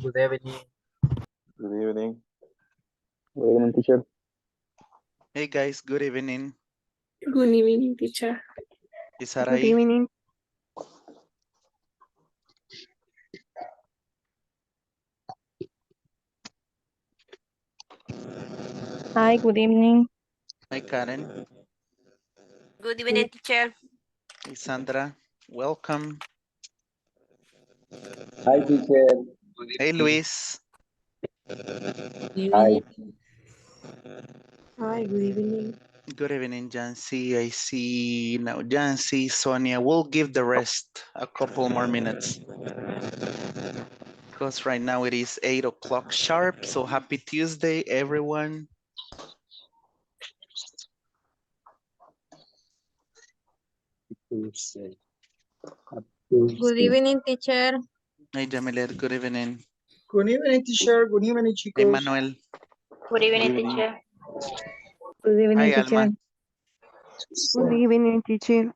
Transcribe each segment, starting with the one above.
Good evening. Good evening. Good evening, teacher. Hey guys, good evening. Good evening, teacher. Is Good Saraí? evening. Hi, good evening. Hi Karen. Good evening, teacher. Hey Sandra. Welcome. Hi, teacher. Hey Luis. Hi. Hi, good evening. Good evening, Jancy. I see now Jancy, Sonia. We'll give the rest a couple more minutes. Because right now it is 8 o'clock sharp. So happy Tuesday, everyone. Good evening, teacher. Hey Jamilet, good evening. Good evening, teacher. Good evening, Hey chicos. Manuel. Good evening, Good evening. teacher. Good evening, Hi teacher. Alma. Good evening, teacher.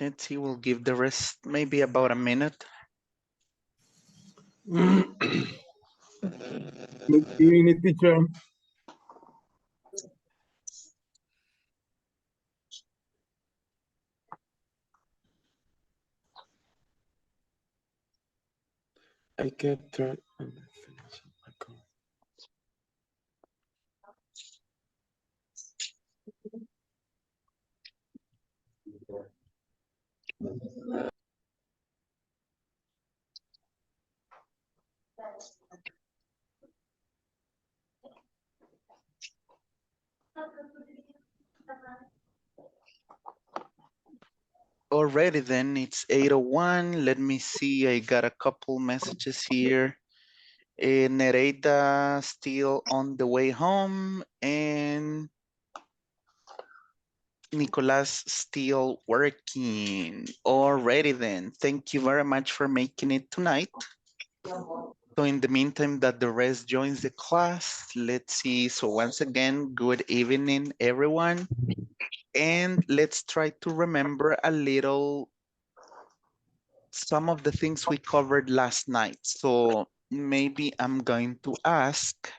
Let's see, we'll give the rest maybe about a minute. Good evening, teacher. I can't turn on the finish my call. Alrighty then, it's 8:01. Let me see, I got a couple messages here. Nereida still on the way home and Nicolas still working. Alrighty then, thank you very much for making it tonight. So in the meantime that the rest joins the class, let's see. So once again, good evening, everyone. And let's try to remember a little some of the things we covered last night. So maybe I'm going to ask,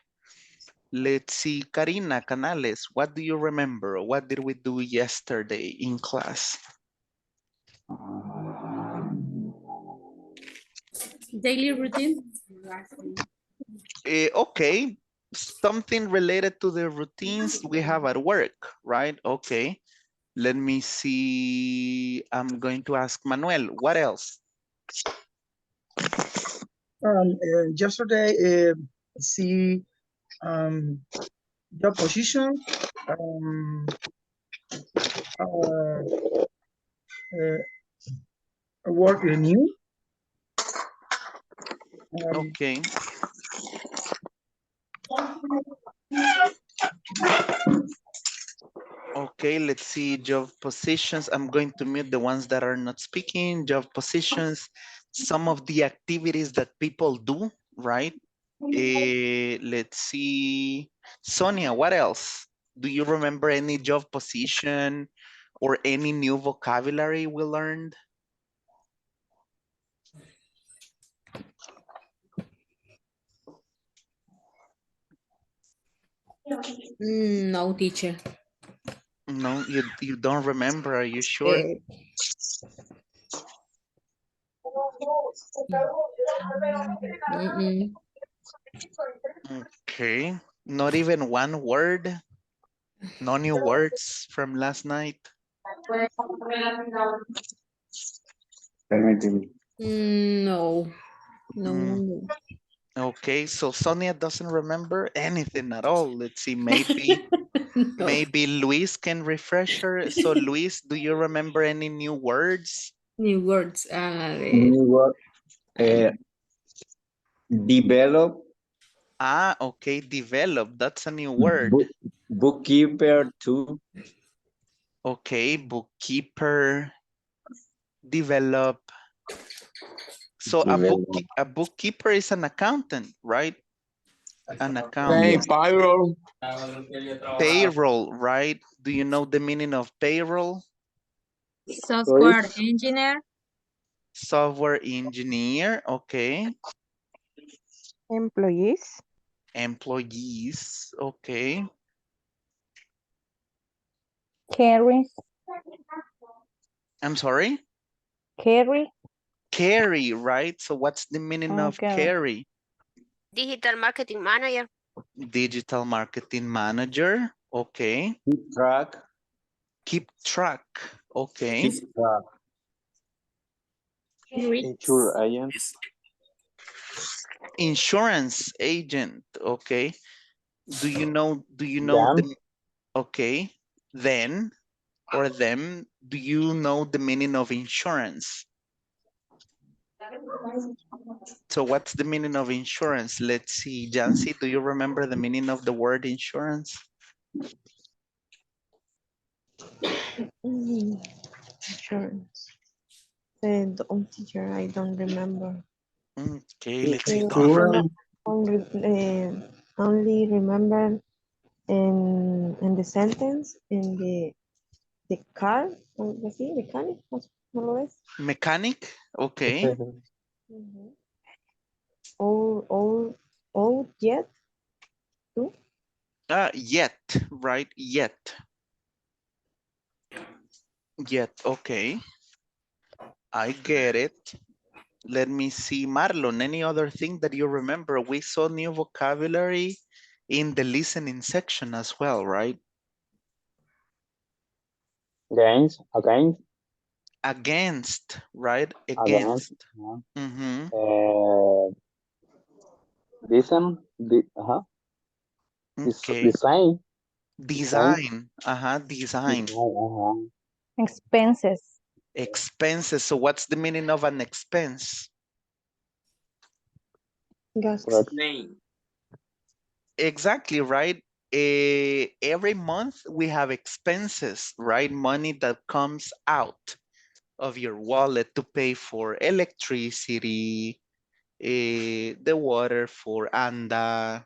let's see, Karina Canales, what do you remember? What did we do yesterday in class? Daily routine. Okay, something related to the routines we have at work, right? Okay, let me see. I'm going to ask Manuel, what else? Yesterday, see job position, uh, work renew. Okay. Okay, let's see job positions. I'm going to mute the ones that are not speaking. Job positions, some of the activities that people do, right? Let's see. Sonia, what else? Do you remember any job position or any new vocabulary we learned? No, teacher. No, you don't remember, are you sure? Okay, not even one word, no new words from last night. Permíteme. No. No, Mm. no. Okay, so Sonia doesn't remember anything at all. Let's see, maybe No. maybe Luis can refresh her. So Luis, do you remember any new words? New words. New word. Develop. Ah, okay, develop. That's a new word. Bookkeeper too. Okay, bookkeeper, develop. So Develop. a bookkeeper is an accountant, right? An Pay accountant. payroll. Payroll, right? Do you know the meaning of payroll? Software engineer. Software engineer, okay. Employees. Employees, okay. Carry. I'm sorry? Carry. Carry, right? So what's the meaning of Okay. carry? Digital marketing manager. Digital marketing manager, okay. Keep track. Keep track, okay. Keep track. Insure agent. Insurance agent, okay. Do you know Them. the, okay, then, or them, do you know the meaning of insurance? So what's the meaning of insurance? Let's see, Jancy, do you remember the meaning of the word insurance? Insurance. Teacher, I don't remember. Okay, let's see. Insurance. Only remember in the sentence in the car, algo así, mechanic, ¿no lo ves? Mechanic, okay. All yet. Yet, right, yet. Yet, okay. I get it. Let me see, Marlon, any other thing that you remember? We saw new vocabulary in the listening section as well, right? Against. Against. Against, right? Against. Against. Mhm. Listen. Okay. Design. Design. Design. Expenses. Expenses. So what's the meaning of an expense? Gastos. Exactly, right? Every month we have expenses, right? Money that comes out of your wallet to pay for electricity, the water for ANDA,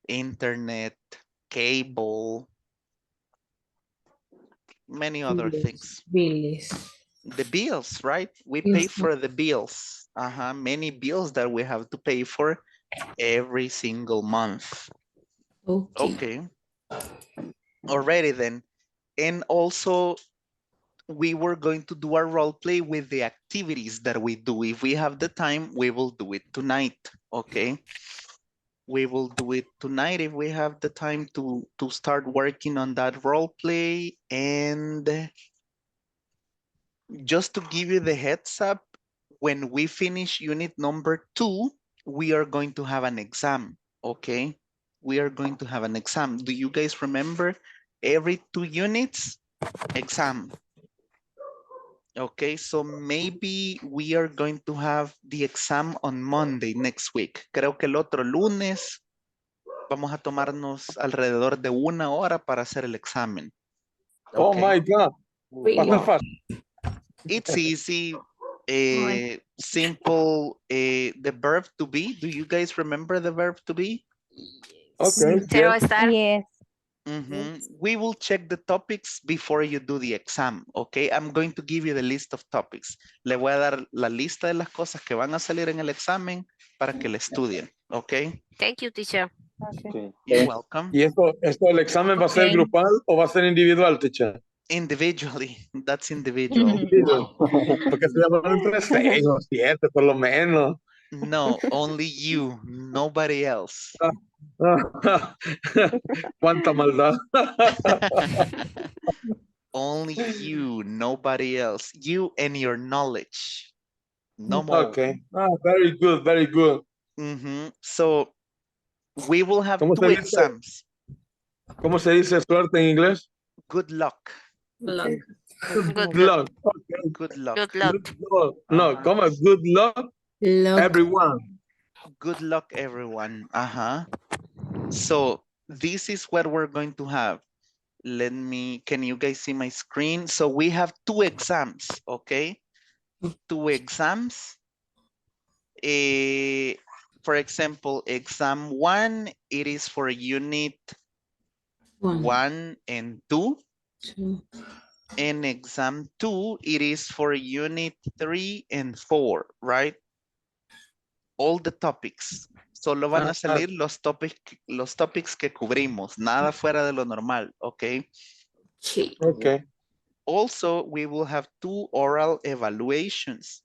internet, cable, many other things. Bills. The bills, right? We pay Yes. for the bills. Many bills that we have to pay for every single month. Okay. Okay. Alrighty then. And also, we were going to do a role play with the activities that we do. If we have the time, we will do it tonight, okay? We will do it tonight if we have the time to start working on that role play. And just to give you the heads up, when we finish unit number 2, we are going to have an exam, okay? We are going to have an exam. Do you guys remember every 2 units, exam? Okay, so maybe we are going to have the exam on Monday next week. Creo que el otro lunes vamos a tomarnos alrededor de 1 hora para hacer el examen. Oh Okay. my God. Really? Pasa fácil. It's easy, simple. The verb to be, do you guys remember the verb to be? Okay. Zero Yes. star. Yes. We will check the topics before you do the exam, okay? I'm going to give you the list of topics. Le voy a dar la lista de las cosas que van a salir en el examen para que le estudien, okay? Thank you, teacher. Okay. You're welcome. ¿Y esto el examen va a ser Ok. grupal o va a ser individual, teacher? Individually, that's individual. Porque se llaman entre 6 o 7 por lo menos. No, only you, nobody else. Cuánta maldad. Only you, nobody else. You and your knowledge. No more. Okay. Ah, very good, very good. So we will have ¿Cómo two se dice? exams. ¿Cómo se dice suerte en inglés? Good luck. Luck. Good luck. Okay. Good luck. Good luck. Good luck. No, come on. Good luck, Luck. everyone. Good luck, everyone. So this is what we're going to have. Can you guys see my screen? So we have two exams, okay? Two exams. For example, exam 1, it is for unit 1 and 2. Two. And exam 2, it is for unit 3 and 4, right? All the topics. Solo van a salir los topics que cubrimos, nada fuera de lo normal, okay? Sí. Okay. Also, we will have 2 oral evaluations.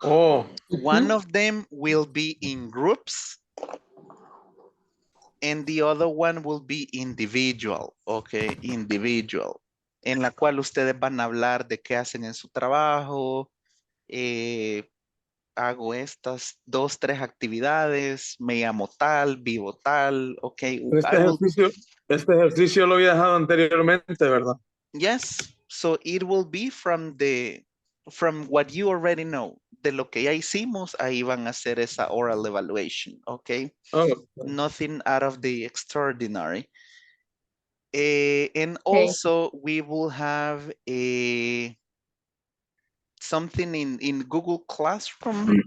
Oh. One of them will be in groups and the other one will be individual, okay, individual, en la cual ustedes van a hablar de qué hacen en su trabajo, hago estas 2, 3 actividades, me llamo tal, vivo tal, okay. Este ejercicio lo había dejado anteriormente, ¿verdad? Yes, so it will be from what you already know. De lo que ya hicimos, ahí van a hacer esa oral evaluation, okay? Oh. Nothing out of the extraordinary. And also we will have something in Google Classroom,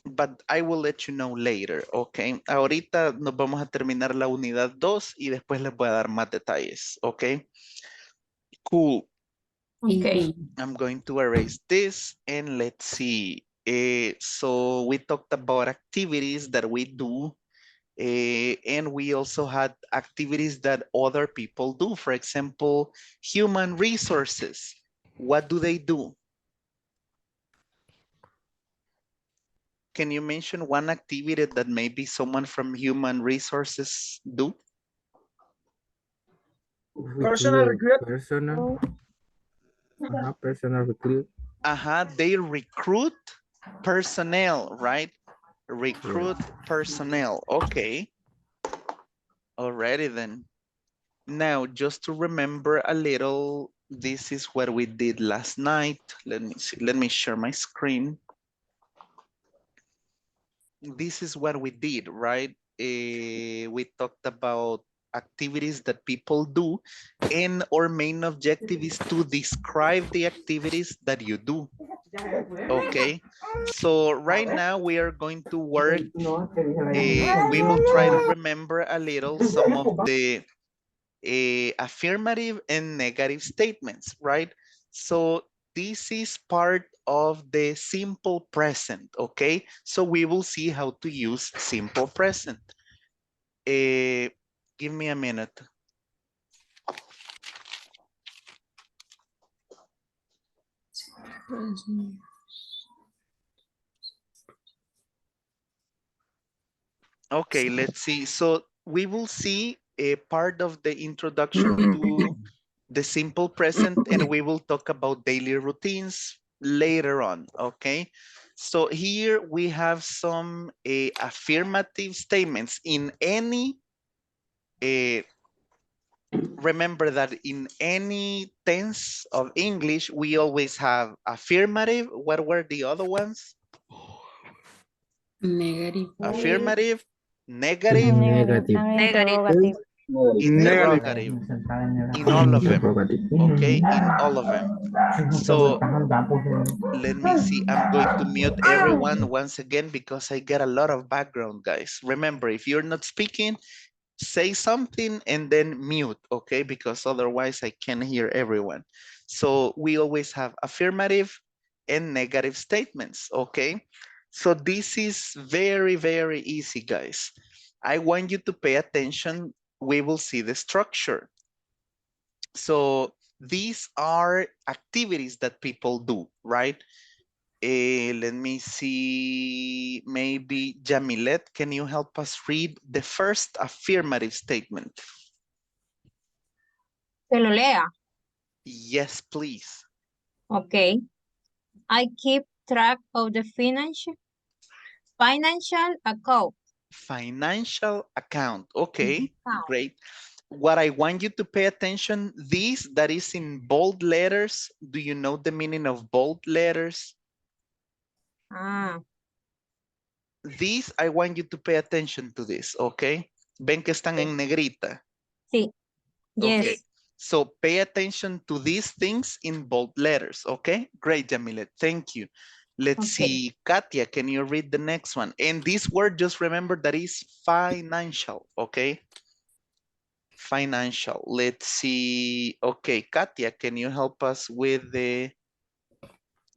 but I will let you know later, okay? Ahorita nos vamos a terminar la unidad 2 y después les voy a dar más detalles, okay? Cool. Okay. I'm going to erase this and let's see. So we talked about activities that we do and we also had activities that other people do. For example, human resources. What do they do? Can you mention one activity that maybe someone from human resources do? Personal recruit. Personal. Personal recruit. They recruit personnel, right? Recruit personnel. Okay. Alrighty then. Now, just to remember a little, this is what we did last night. Let me see. Let me share my screen. This is what we did, right? We talked about activities that people do, and our main objective is to describe the activities that you do. Okay, so right now we are going to work, we will try to remember a little some of the affirmative and negative statements, right? So this is part of the simple present, okay? So we will see how to use simple present. Give me a minute. Okay, let's see. So we will see a part of the introduction to the simple present, and we will talk about daily routines later on, okay? So here we have some affirmative statements in any, remember that in any tense of English, we always have affirmative. What were the other ones? Negative. Affirmative, negative, Negative. interrogative, in all of them, okay, in all of them. So let me see, I'm going to mute everyone once again because I get a lot of background, guys. Remember, if you're not speaking, say something and then mute, okay, because otherwise I can't hear everyone. So we always have affirmative and negative statements, okay? So this is very, very easy, guys. I want you to pay attention. We will see the structure. So these are activities that people do, right? Let me see, maybe Jamilet, can you help us read the first affirmative statement? Que lo lea. Yes, please. Okay. I keep track of the financial account. Financial account. Okay, great. What I want you to pay attention, this that is in bold letters. Do you know the meaning of bold letters? Ah, This, I want you to pay attention to this, okay? Ven que están en negrita. sí. Yes. Okay. So pay attention to these things in bold letters, okay? Great, Jamilet, thank you. Let's see, Katia, can you read the next one? And this word, just remember that is financial, okay? Financial. Let's see. Okay, Katia, can you help us with the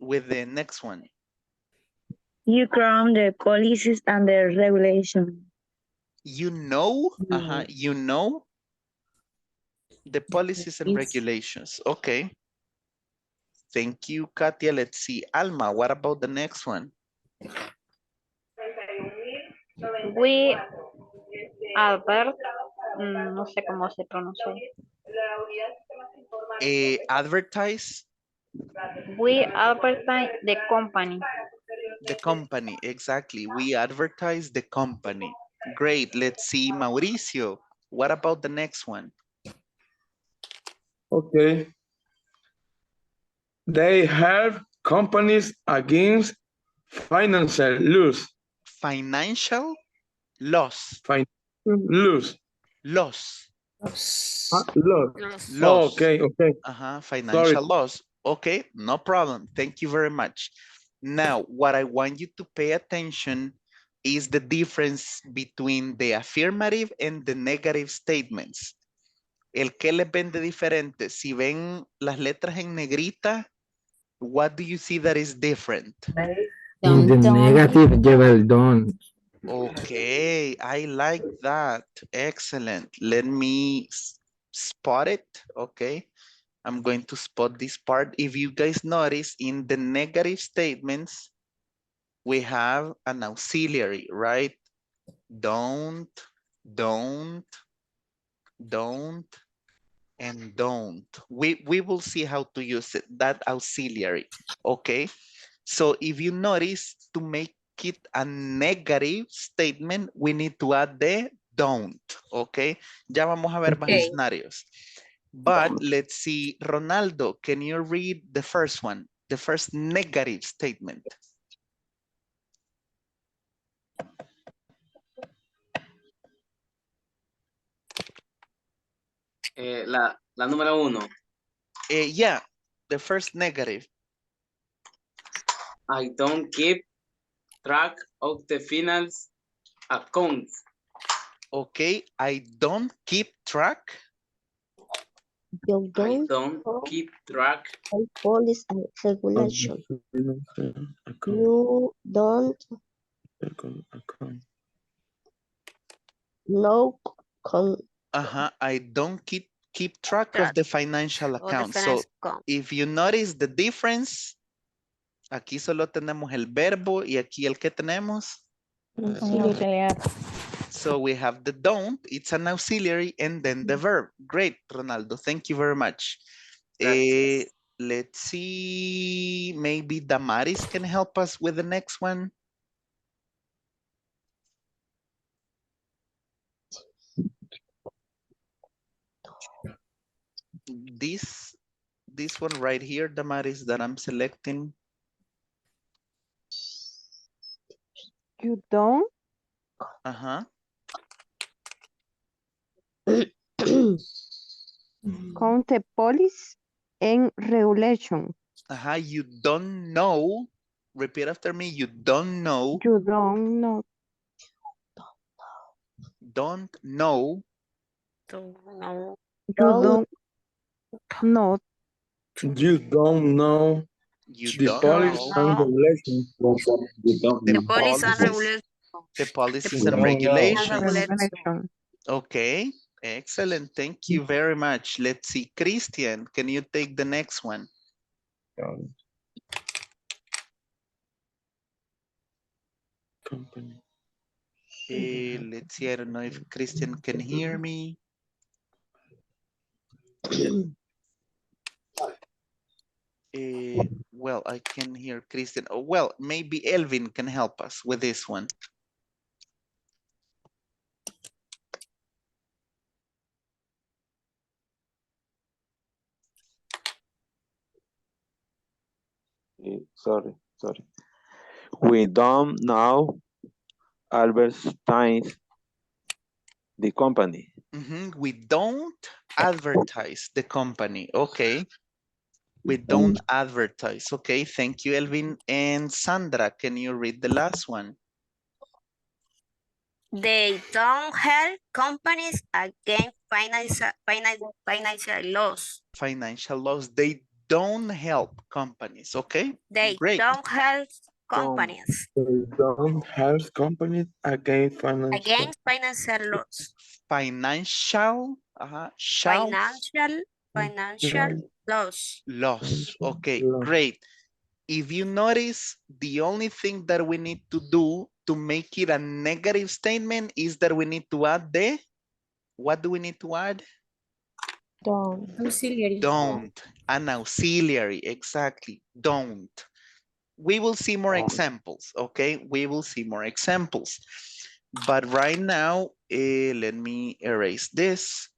next one? You crown the policies and the regulations. You know, No. you know the policies and Yes. regulations. Okay. Thank you, Katia. Let's see. Alma, what about the next one? We advert, no sé cómo se pronuncia. Advertise We advertise the company. the company. Exactly. We advertise the company. Great. Let's see, Mauricio. What about the next one? Okay. They help companies against financial loss. Financial loss. Financial loss. Loss. Loss. Loss. Okay, okay. Financial Sorry. loss. Okay, no problem. Thank you very much. Now, what I want you to pay attention is the difference between the affirmative and the negative statements. El que les ven de diferente. Si ven las letras en negrita, what do you see that is different? In the negative lleva el don't. Okay, I like that. Excellent. Let me spot it. Okay. I'm going to spot this part. If you guys notice, in the negative statements, we have an auxiliary, right? Don't, and don't. We will see how to use it, that auxiliary, okay? So if you notice, to make it a negative statement, we need to add the don't, okay? Ya vamos a ver más escenarios. But let's see, Ronaldo, can you read the first one, the first negative statement? La número 1. Yeah, the first negative. I don't keep track of the finance accounts. Okay, I don't keep track. You I don't don't keep track of policy and regulation. You don't know I don't keep track of the financial account. So if you notice the difference, aquí solo tenemos el verbo y aquí el que tenemos. So we have the don't, it's an auxiliary, and then the verb. Great, Ronaldo, thank you very much. Let's see, maybe Damaris can help us with the next one. This one right here, Damaris, that I'm selecting. You don't count the policy and regulation. You don't know. Repeat after me. You don't know. You don't know. Don't know. You don't know. You don't know You the don't policy know and regulations. the policies and regulations. Okay, excellent. Thank you very much. Let's see, Christian, can you take the next one? Company. Let's see, I don't know if Christian can hear me. Well, I can hear Christian. Oh, well, maybe Elvin can help us with this one. Sorry. We don't know advertise the company. We don't advertise the company. Okay. We don't advertise. Okay. Thank you, Elvin. And Sandra, can you read the last one? They don't help companies against financial loss. Financial laws. They don't help companies. Okay. They Great. don't help companies They don't help companies against financial. against financial loss. Financial, shall Financial loss. loss. Okay, great. If you notice, the only thing that we need to do to make it a negative statement is that we need to add the, what do we need to add? Don't. Auxiliary. Don't, an auxiliary, exactly, don't. We will see more examples, okay? We will see more examples. But right now, let me erase this.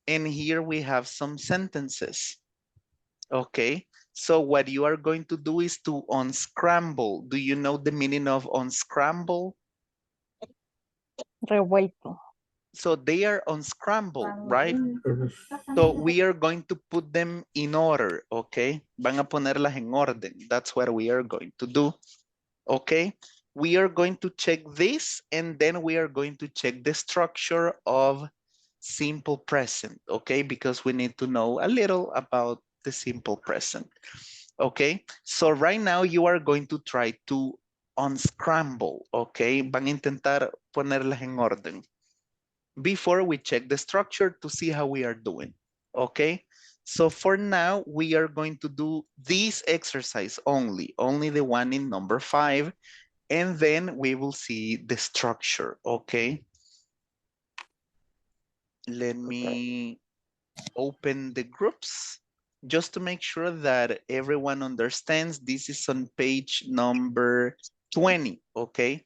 And here we have some sentences. Okay, so what you are going to do is to unscramble. Do you know the meaning of unscramble? Revuelto. So they are unscrambled, right? So we are going to put them in order, okay? Van a ponerlas en orden. That's what we are going to do, okay? We are going to check this and then we are going to check the structure of simple present, okay? Because we need to know a little about the simple present, okay? So right now you are going to try to unscramble, okay? Van a intentar ponerlas en orden before we check the structure to see how we are doing, okay? So for now, we are going to do this exercise only the one in number 5, and then we will see the structure, okay? Let me open the groups just to make sure that everyone understands. This is on page number 20, okay?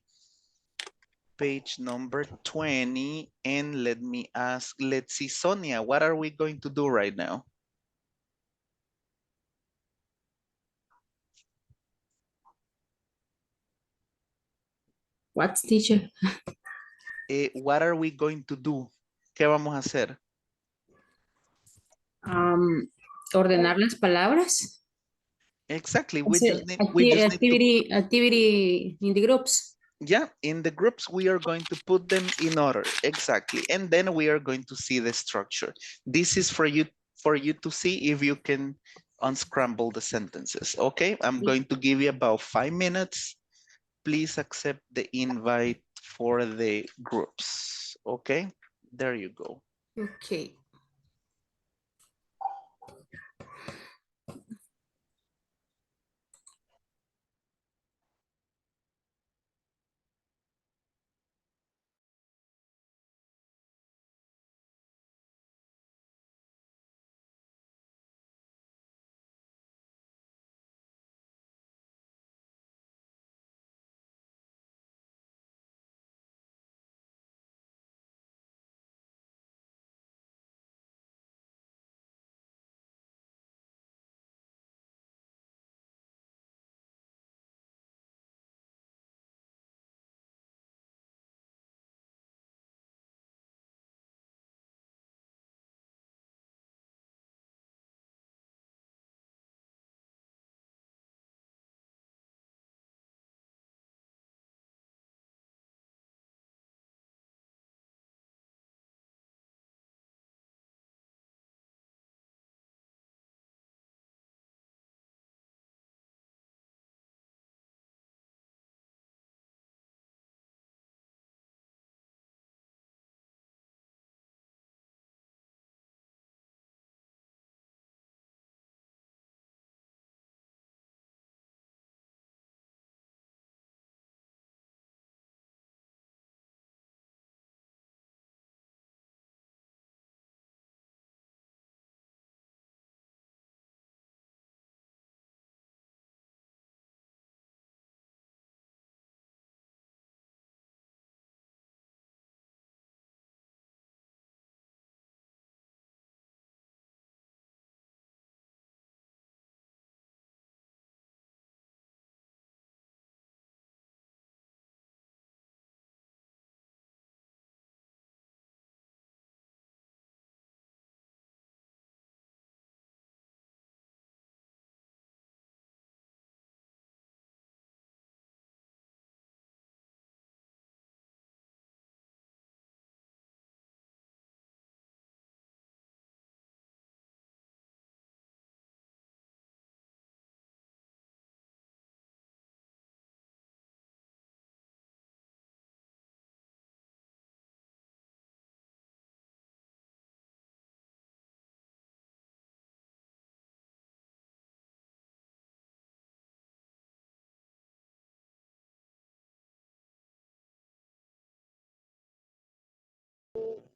Page number 20, and let me ask, let's see, Sonia, what are we going to do right now? What, teacher? What are we going to do? ¿Qué vamos a hacer? Ordenar las palabras. Exactly, Activity in the groups. Yeah, in the groups, we are going to put them in order, exactly. And then we are going to see the structure. This is for you to see if you can unscramble the sentences, okay? I'm going to give you about 5 minutes. Please accept the invite for the groups, okay? There you go. Okay.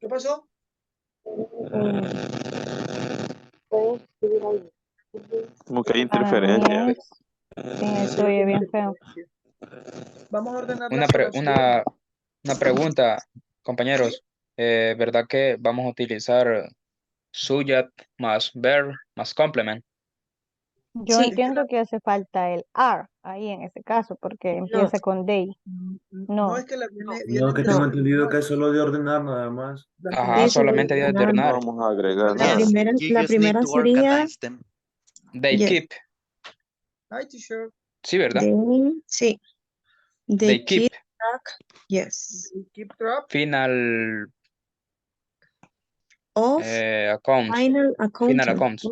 ¿Qué pasó? Puedes escribir ahí. Como que hay Para mí interferencia. se oye bien feo. Vamos a ordenar Una, las oraciones. una pregunta, compañeros. ¿Verdad que vamos a utilizar subject más verb más complement? Yo Sí. entiendo que hace falta el are ahí en ese caso, porque No. empieza con they. No No. es que la viene No, que en tengo la- entendido que es solo de ordenar nada más. la Ajá, segunda- Eso, solamente de nada No alternar. más. vamos a agregar La nada. Yes, primera, you la just need primera to sería, organize them. They yes, keep. Hi, teacher. Sí, ¿verdad? sí. They They keep. keep track, yes, We keep track Final of accounts. final Final accountant. accounts.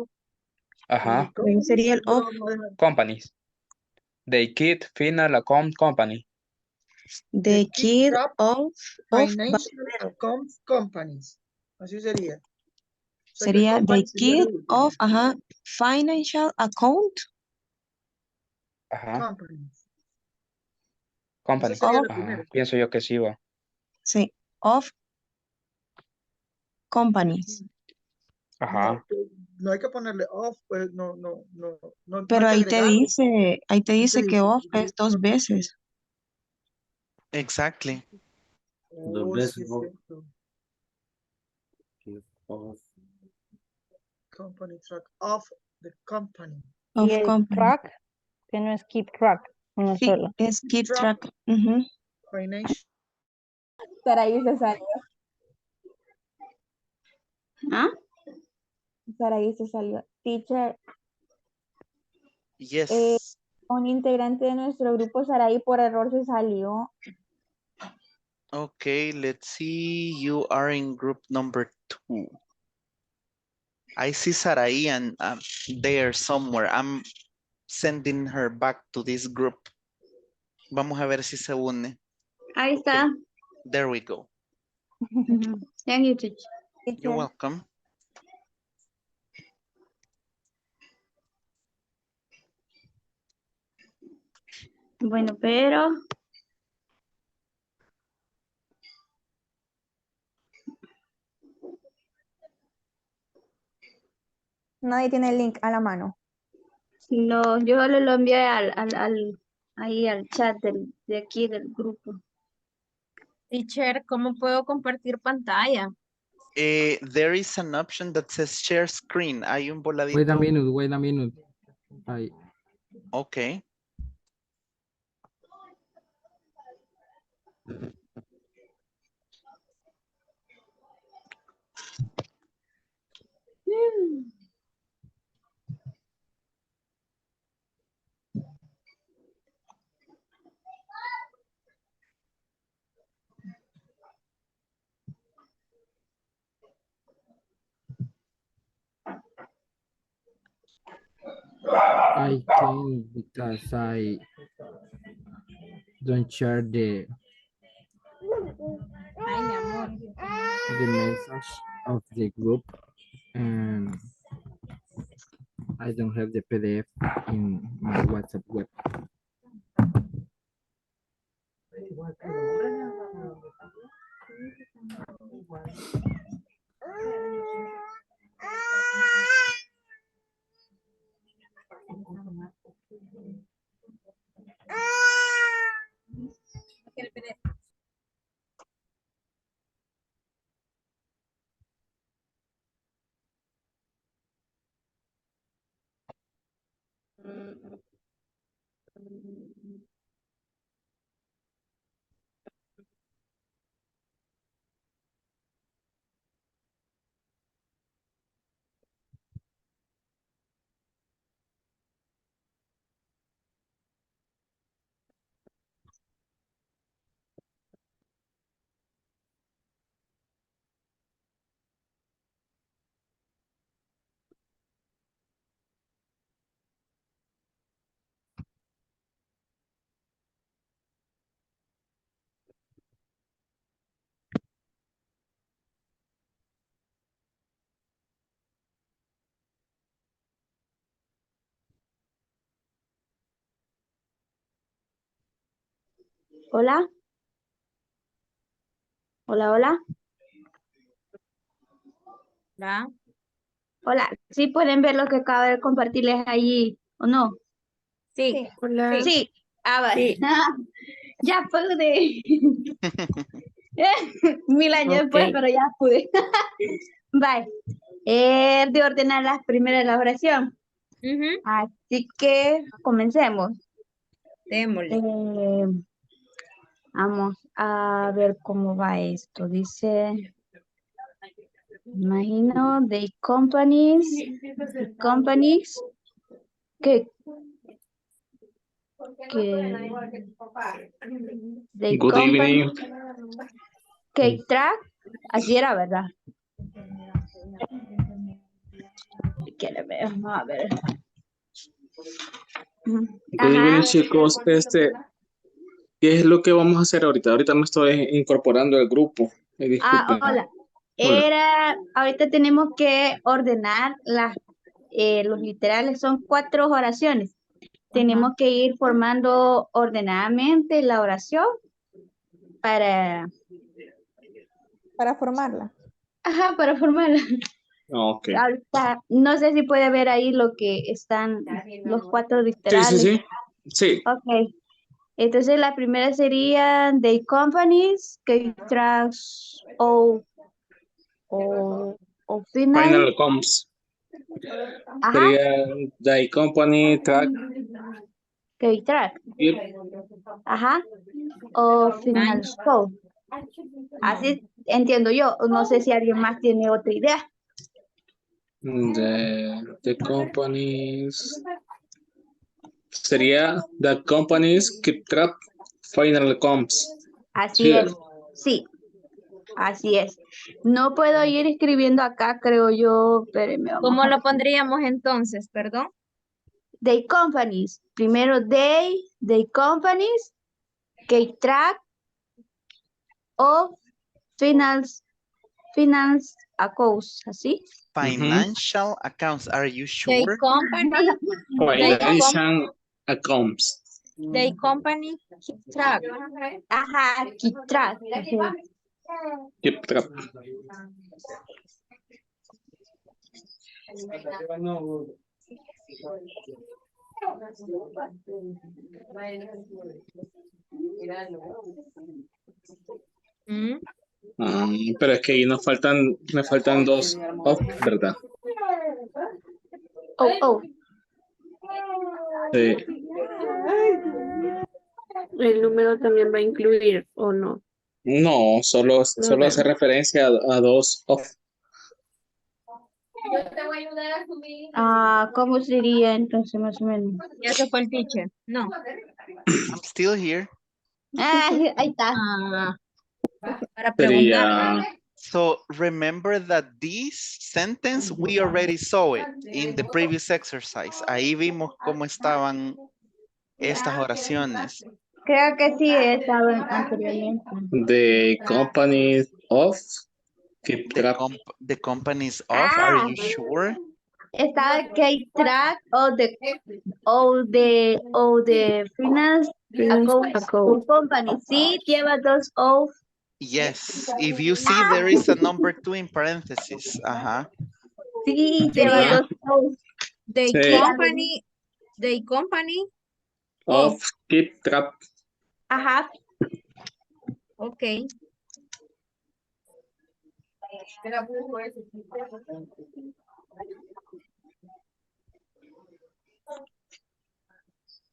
Ajá. Ahí sería el of. Companies. They keep final account company. The key track of financial account companies. Así sería. O sea, que sería the company sería key el último. of, financial account Ajá. Companies. Company. Esa sería la Ajá. primera. Pienso yo que sí va. sí, of companies. Ajá. No hay que ponerle off, pues no Pero hay ahí que te agregarlo. dice, que dice? of es 2 veces. Exactly. Dos Oh, veces, sí es ¿no? cierto. Company track of the company. Of Y el company. track, que no es keep track, uno Sí, solo. es keep Track. track. Ujú. Financial. Saraí se salió. ¿Ah? Saraí se salió. Teacher, Yes. un integrante de nuestro grupo, Saraí, por error se salió. Okay, let's see. You are in group number 2. I see Sarai and there somewhere. I'm sending her back to this group. Vamos a ver si se une. Ahí está. There we go. Thank you, teacher. You're welcome. Bueno, pero Nadie tiene el link a la mano. yo solo lo envié ahí al chat de aquí del grupo. Teacher, ¿cómo puedo compartir pantalla? There is an option that says share screen. Hay un voladito. Wait a minute. Ahí. Okay. I can because I don't share the Ay, mi amor. message of the group and I don't have the PDF in my WhatsApp web. Hola. Hola, hola. ¿verdad? Hola, ¿sí pueden ver lo que acabo de compartirles ahí o no? Sí. Hola. Sí. Ah, vale. Sí. Ya pude. 1000 años después, Ok. pero ya pude. Bye. De ordenar las primeras la oración. Ujú. Así que comencemos. Démosle. Vamos a ver cómo va esto. Dice, imagino, the companies que the Good company evening. que track, así era, ¿verdad? Quiere ver, vamos a ver. Good evening, chicos. ¿Qué es lo que vamos a hacer ahorita? Ahorita me estoy incorporando al grupo. Disculpen. Hola. Hola. Ahorita tenemos que ordenar los literales, son 4 oraciones. Tenemos que ir formando ordenadamente la oración para formarla. Ajá, para formarla. Ok. Ahorita, no sé si puede ver ahí lo que están los 4 Sí, literales. sí, sí. Sí. Ok. Entonces la primera sería the companies que tracks o Final comes. Ajá. Sería the company track. Que track. Yep. Ajá. O final show. Así entiendo yo. No sé si alguien más tiene otra idea. The companies. Sería the companies keep track final comes. Así Sí. es. Sí. Así es. No puedo ir escribiendo acá, creo yo. Espérenme, vamos ¿Cómo a lo ver. pondríamos entonces? Perdón. They companies. Primero they companies que track o finance accounts, ¿así? Financial accounts, are you They sure? company. Financial accounts. They company keep track. Ajá, keep track. Keep track. Mm. Pero es que ahí me faltan 2 of, ¿verdad? Oh. Sí. El número también va a incluir o no. No, solo hace veo. referencia a 2 of. ¿Cómo sería entonces más o menos? Ya se fue el teacher. No. I'm still here. Ahí está. Para preguntar. Sería So remember that this sentence, we already saw it in the previous exercise. Ahí vimos cómo estaban estas oraciones. Creo que sí estaba anteriormente. the company of keep track. The company's off, are you sure? Estaba que track o the finance accounts company. Sí, lleva 2 of. Yes, if you see there is a number 2 in parentheses. Ajá. Sí, lleva Sería 2 of. they Sí. company Of keep track. Ajá. Ok.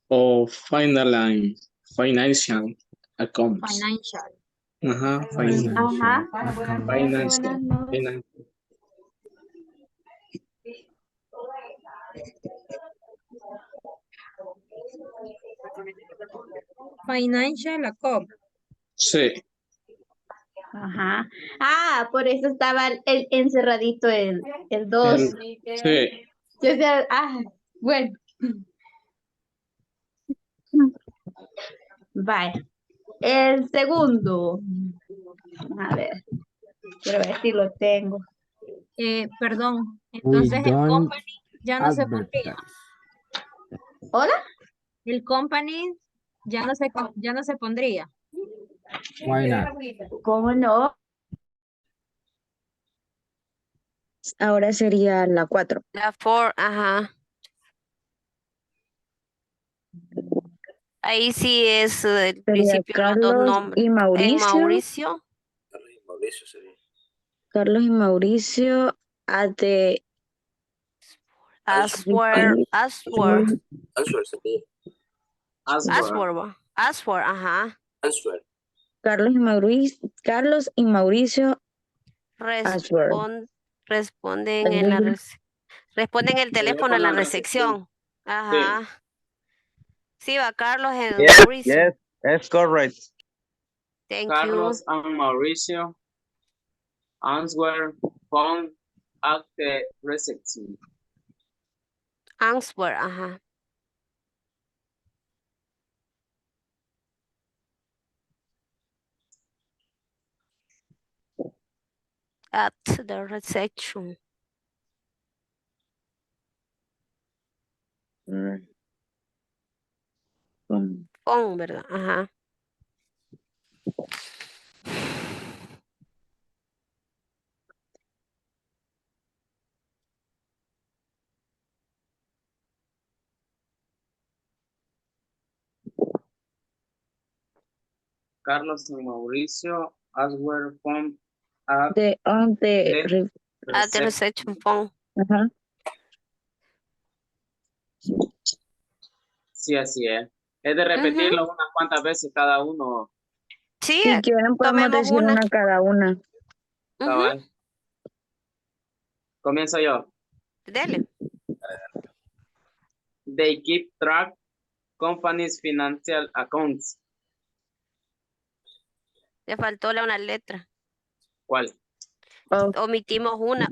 Of financial accounts. Financial. Ajá, Ajá. financial. Financial account. Sí. Ajá. Por eso estaba el encerradito el 2. Sí. Bueno. Vaya. El segundo. A ver. Quiero ver si lo tengo. Perdón. We Entonces el don't company ya no se pondría. advertise. ¿Hola? El company ya no se pondría. Why not? ¿Cómo no? ahora sería la 4. La 4, ajá. Ahí sí es el Sería principio los dos Carlos nombres. y En Mauricio. Mauricio, Carlos y Mauricio at the Aswar, Answer. Aswar, ajá. Carlos y Mauricio Ashworth. Responden en la responden el teléfono en la recepción. Sí. Ajá. Sí, va Carlos en Yes, Mauricio. yes, that's correct. Thank Carlos you. and Mauricio answer phone at the reception. Answer, ajá. At the reception. Phone, ¿verdad? Ajá. Carlos and Mauricio answer phone at On the At the reception. reception phone. Ajá. Sí, así es. Es de repetirlo unas cuantas veces cada uno. Sí, Si quieren podemos tomemos decir una cada una. Cabal. Comienzo yo. Dele. They keep track companies' financial accounts. Le faltó una letra. ¿Cuál? Omitimos una,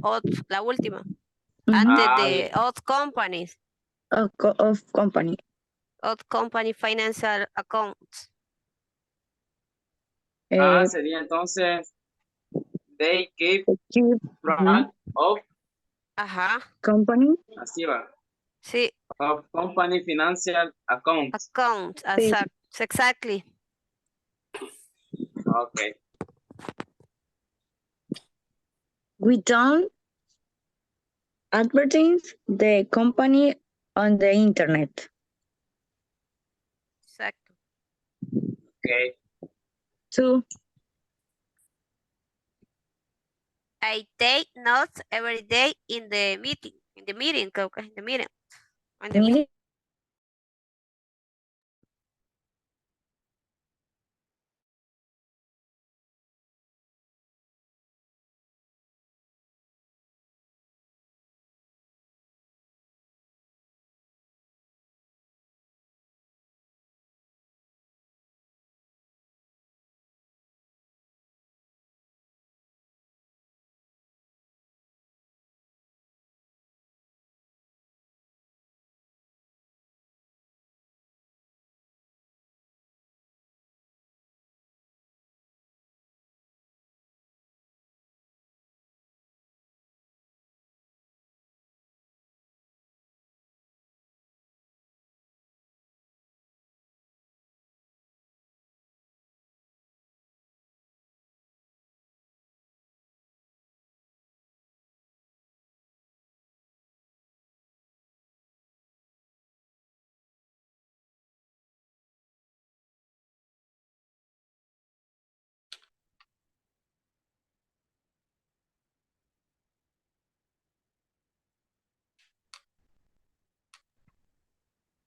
la última. Ujú. Antes de Odd Companies. Of company. Odd Company Financial Accounts. Sería entonces they keep track Ajá. of. Ajá. Company. Así va. Sí. Of company financial accounts. Accounts, Sí. exactly. Okay. We don't advertise the company on the internet. Exacto. Okay. 2. I take notes every day in the meeting. In the meeting, creo que es in the meeting. In the meeting.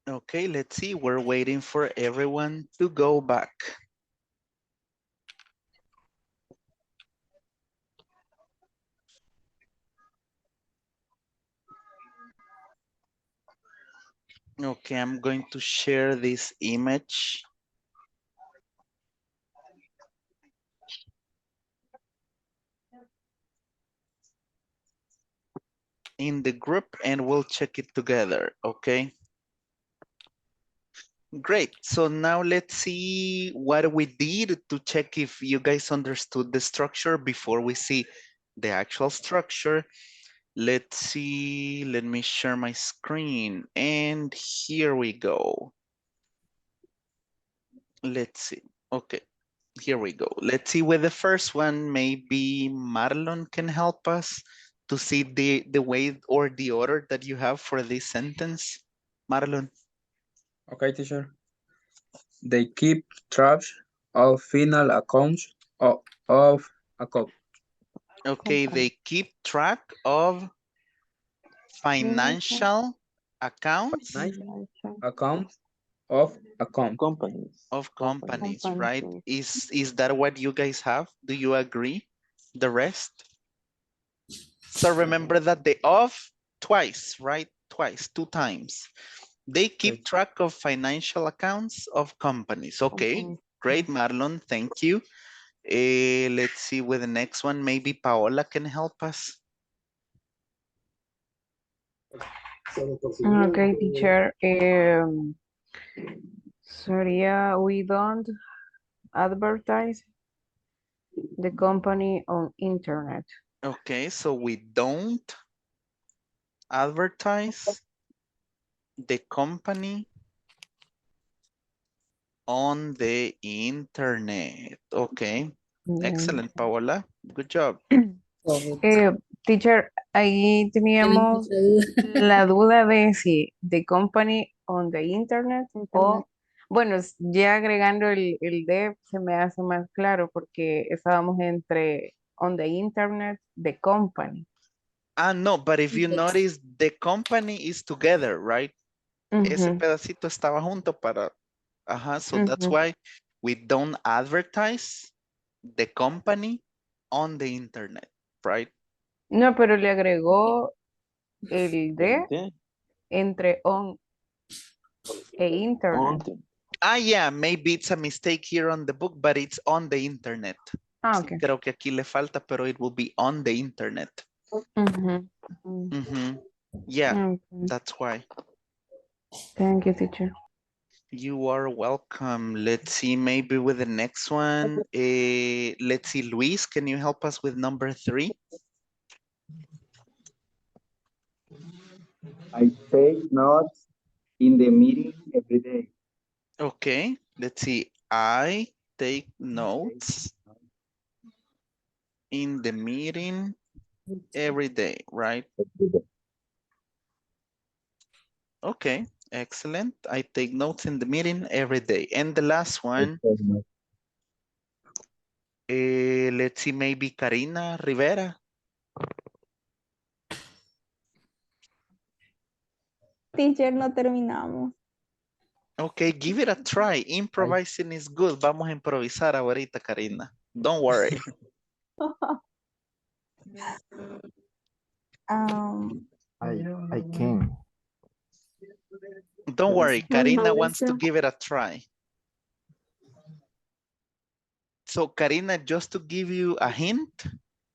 Okay, let's see. We're waiting for everyone to go back. Okay, I'm going to share this image. In the group and we'll check it together, okay? Great, so now let's see what we did to check if you guys understood the structure before we see the actual structure. Let's see, let me share my screen and here we go. Let's see, okay, here we go. Let's see with the first one, maybe Marlon can help us to see the way or the order that you have for this sentence, Marlon? Okay, teacher. They keep track of final accounts of account. Okay, they keep track of financial accounts Account of account. Companies. of companies, right? Is that what you guys have? Do you agree? The rest? So remember that the of twice, right? Twice, 2 times. They keep track of financial accounts of companies. Okay, great, Marlon. Thank you. Let's see with the next one. Maybe Paola can help us. Okay, teacher. Sorry, we don't advertise the company on internet. Okay, so we don't advertise the company on the internet. Okay, excellent, Paola. Good job. Teacher, ahí teníamos la duda de si the company on the internet o, bueno, ya agregando el de se me hace más claro porque estábamos entre on the internet, the company. No, but if you notice, the company is together, right? Ese pedacito estaba junto para, so that's why we don't advertise the company on the internet, right? No, pero le agregó el de entre on e internet. Yeah, maybe it's a mistake here on the book, but it's on the internet. Sí, Okay. creo que aquí le falta, pero it will be on the internet. Yeah, that's why. Thank you, teacher. You are welcome. Let's see, maybe with the next one. Let's see, Luis, can you help us with number 3? I take notes in the meeting every day. Okay, let's see. I take notes in the meeting every day, right? Okay, excellent. I take notes in the meeting every day. And the last one, let's see, maybe Karina Rivera. Teacher, no terminamos. Okay, give it a try. Improvising is good. Vamos a improvisar ahorita, Karina. Don't worry. I can. Don't worry, Karina wants to give it a try. So Karina, just to give you a hint,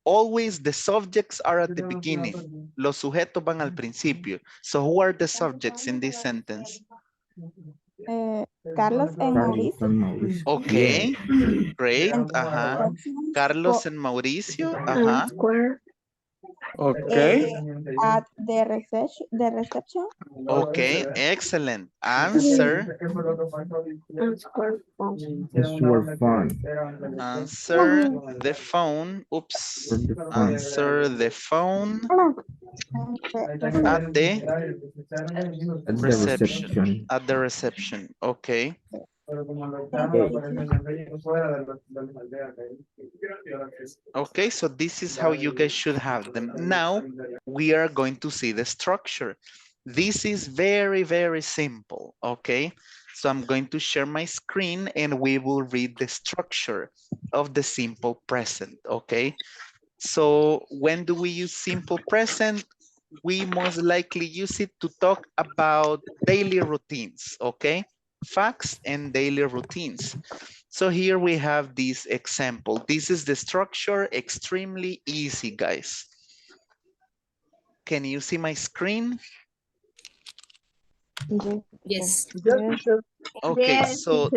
always the subjects are at the beginning. Los sujetos van al principio. So who are the subjects in this sentence? Carlos and Mauricio. Okay, great. Carlos and Mauricio. Okay. At the reception. Okay, excellent. Answer. It's your phone. Answer the phone. Oops. Answer the phone at the reception. At the reception. Okay. Okay, so this is how you guys should have them. Now we are going to see the structure. This is very, very simple, okay? So I'm going to share my screen and we will read the structure of the simple present, okay? So when do we use simple present? We most likely use it to talk about daily routines, okay? Facts and daily routines. So here we have this example. This is the structure, extremely easy, guys. Can you see my screen? Yes. Okay, so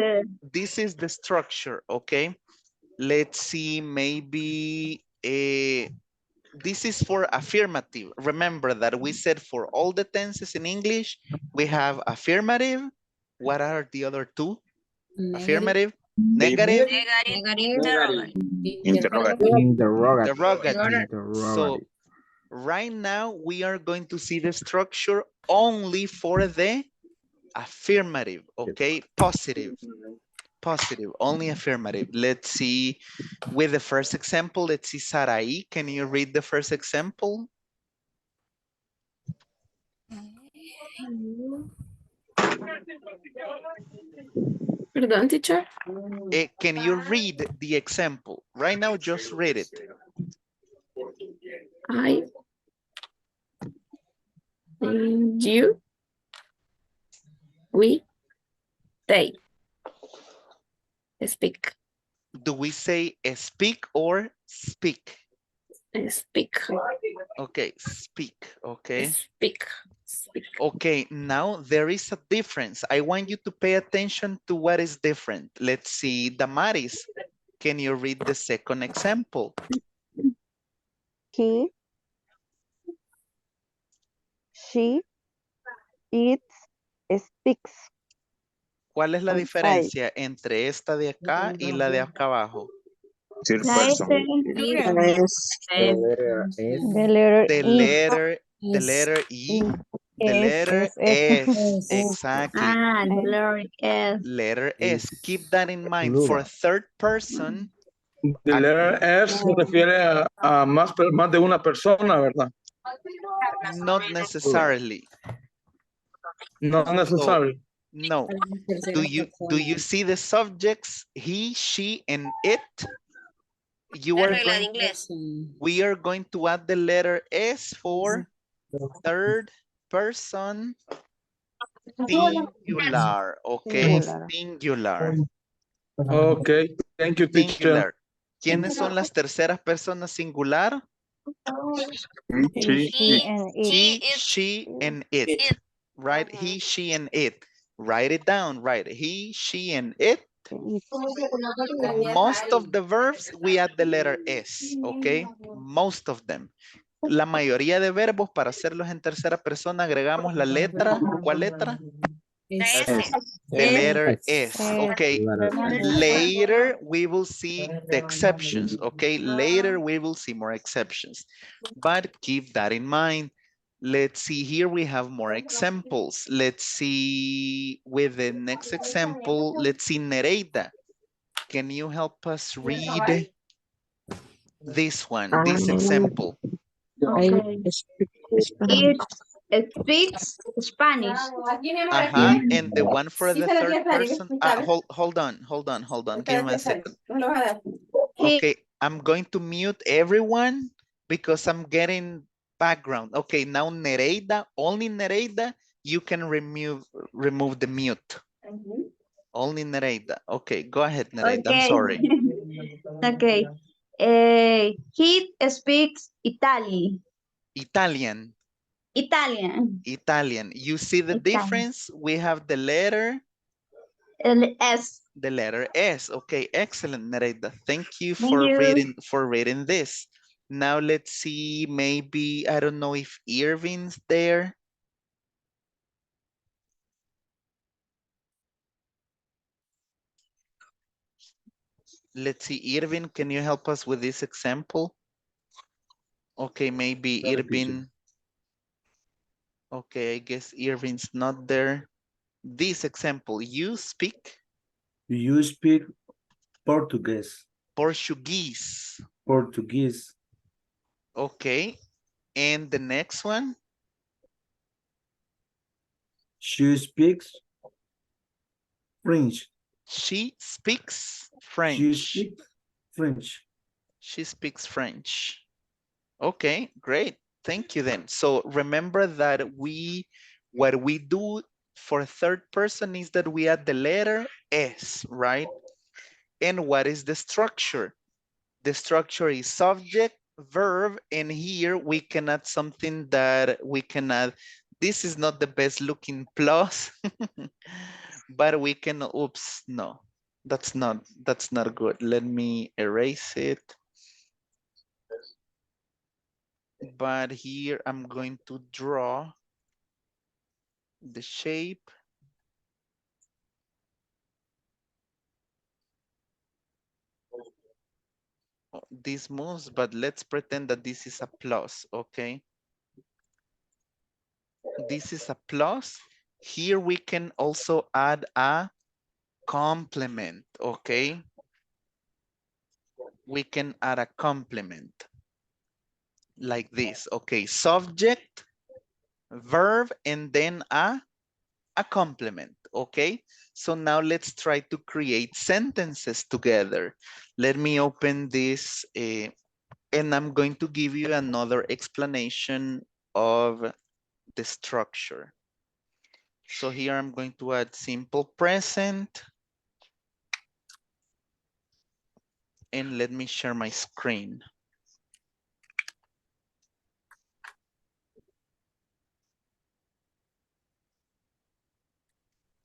this is the structure, okay? Let's see, maybe this is for affirmative. Remember that we said for all the tenses in English, we have affirmative. What are the other two? Affirmative, negative, Interrogative. interrogative. So Right now, we are going to see the structure only for the affirmative, okay? Positive, only affirmative. Let's see with the first example. Let's see, Sarai, can you read the first example? Pardon, teacher. Can you read the example? Right now, just read it. I, you, we, they speak. Do we say speak or speak? Speak. Okay, speak, okay. Speak. Okay, now there is a difference. I want you to pay attention to what is different. Let's see, Damaris, can you read the second example? He, she, it, speaks. ¿Cuál es la I'm diferencia entre esta de acá y la de acá abajo? La S. The letter S. The letter The letter, the letter E, the letter S, exactly. Ah, the letter S. Letter S. Keep that in mind. For Plural. third person, The letter S se refiere a más, más de una persona, ¿verdad? not necessarily. No So, necesariamente. no. Do you see the subjects he, she, and it? You are going, we are going to add the letter S for third person singular. Okay, singular. Okay, thank you, teacher. Singular. ¿Quiénes son las terceras personas singular? He, she, and it. Right? He, she, and it. Write it down, right? He, she, and it. Most of the verbs, we add the letter S, okay? Most of them. La mayoría de verbos, para hacerlos en tercera persona, agregamos la letra. ¿Cuál letra? The letter S, okay. Later, we will see the exceptions, okay? Later, we will see more exceptions. But keep that in mind. Let's see, here we have more examples. Let's see, with the next example, let's see, Nereida. Can you help us read this one, this example? Okay. It speaks Spanish. And the one for the third person. Hold on. Give me a second. Okay, I'm going to mute everyone because I'm getting background. Okay, now Nereida, only Nereida, you can remove the mute. Only Nereida. Okay, go ahead, Nereida. I'm sorry. Okay. He speaks Italian. Italian. You see the difference? We have the letter S. The letter S. Okay, excellent, Nereida. Thank you Thank for you. reading this. Now let's see, maybe, I don't know if Irving's there. Let's see, Irving, can you help us with this example? Okay, maybe Irving. Okay, I guess Irving's not there. This example, you speak? You speak Portuguese. Portuguese. Portuguese. Okay, and the next one? She speaks French. She speaks French. She speaks French. She speaks French. Okay, great. Thank you then. So remember that what we do for third person is that we add the letter S, right? And what is the structure? The structure is subject, verb, and here we can add something that we can add. This is not the best looking plus, but we can, oops, no, that's not good. Let me erase it. But here I'm going to draw the shape. This moves, but let's pretend that this is a plus, okay? This is a plus. Here we can also add a complement, okay? We can add a complement like this, okay? Subject, verb, and then a complement, okay? So now let's try to create sentences together. Let me open this and I'm going to give you another explanation of the structure. So here I'm going to add simple present. And let me share my screen.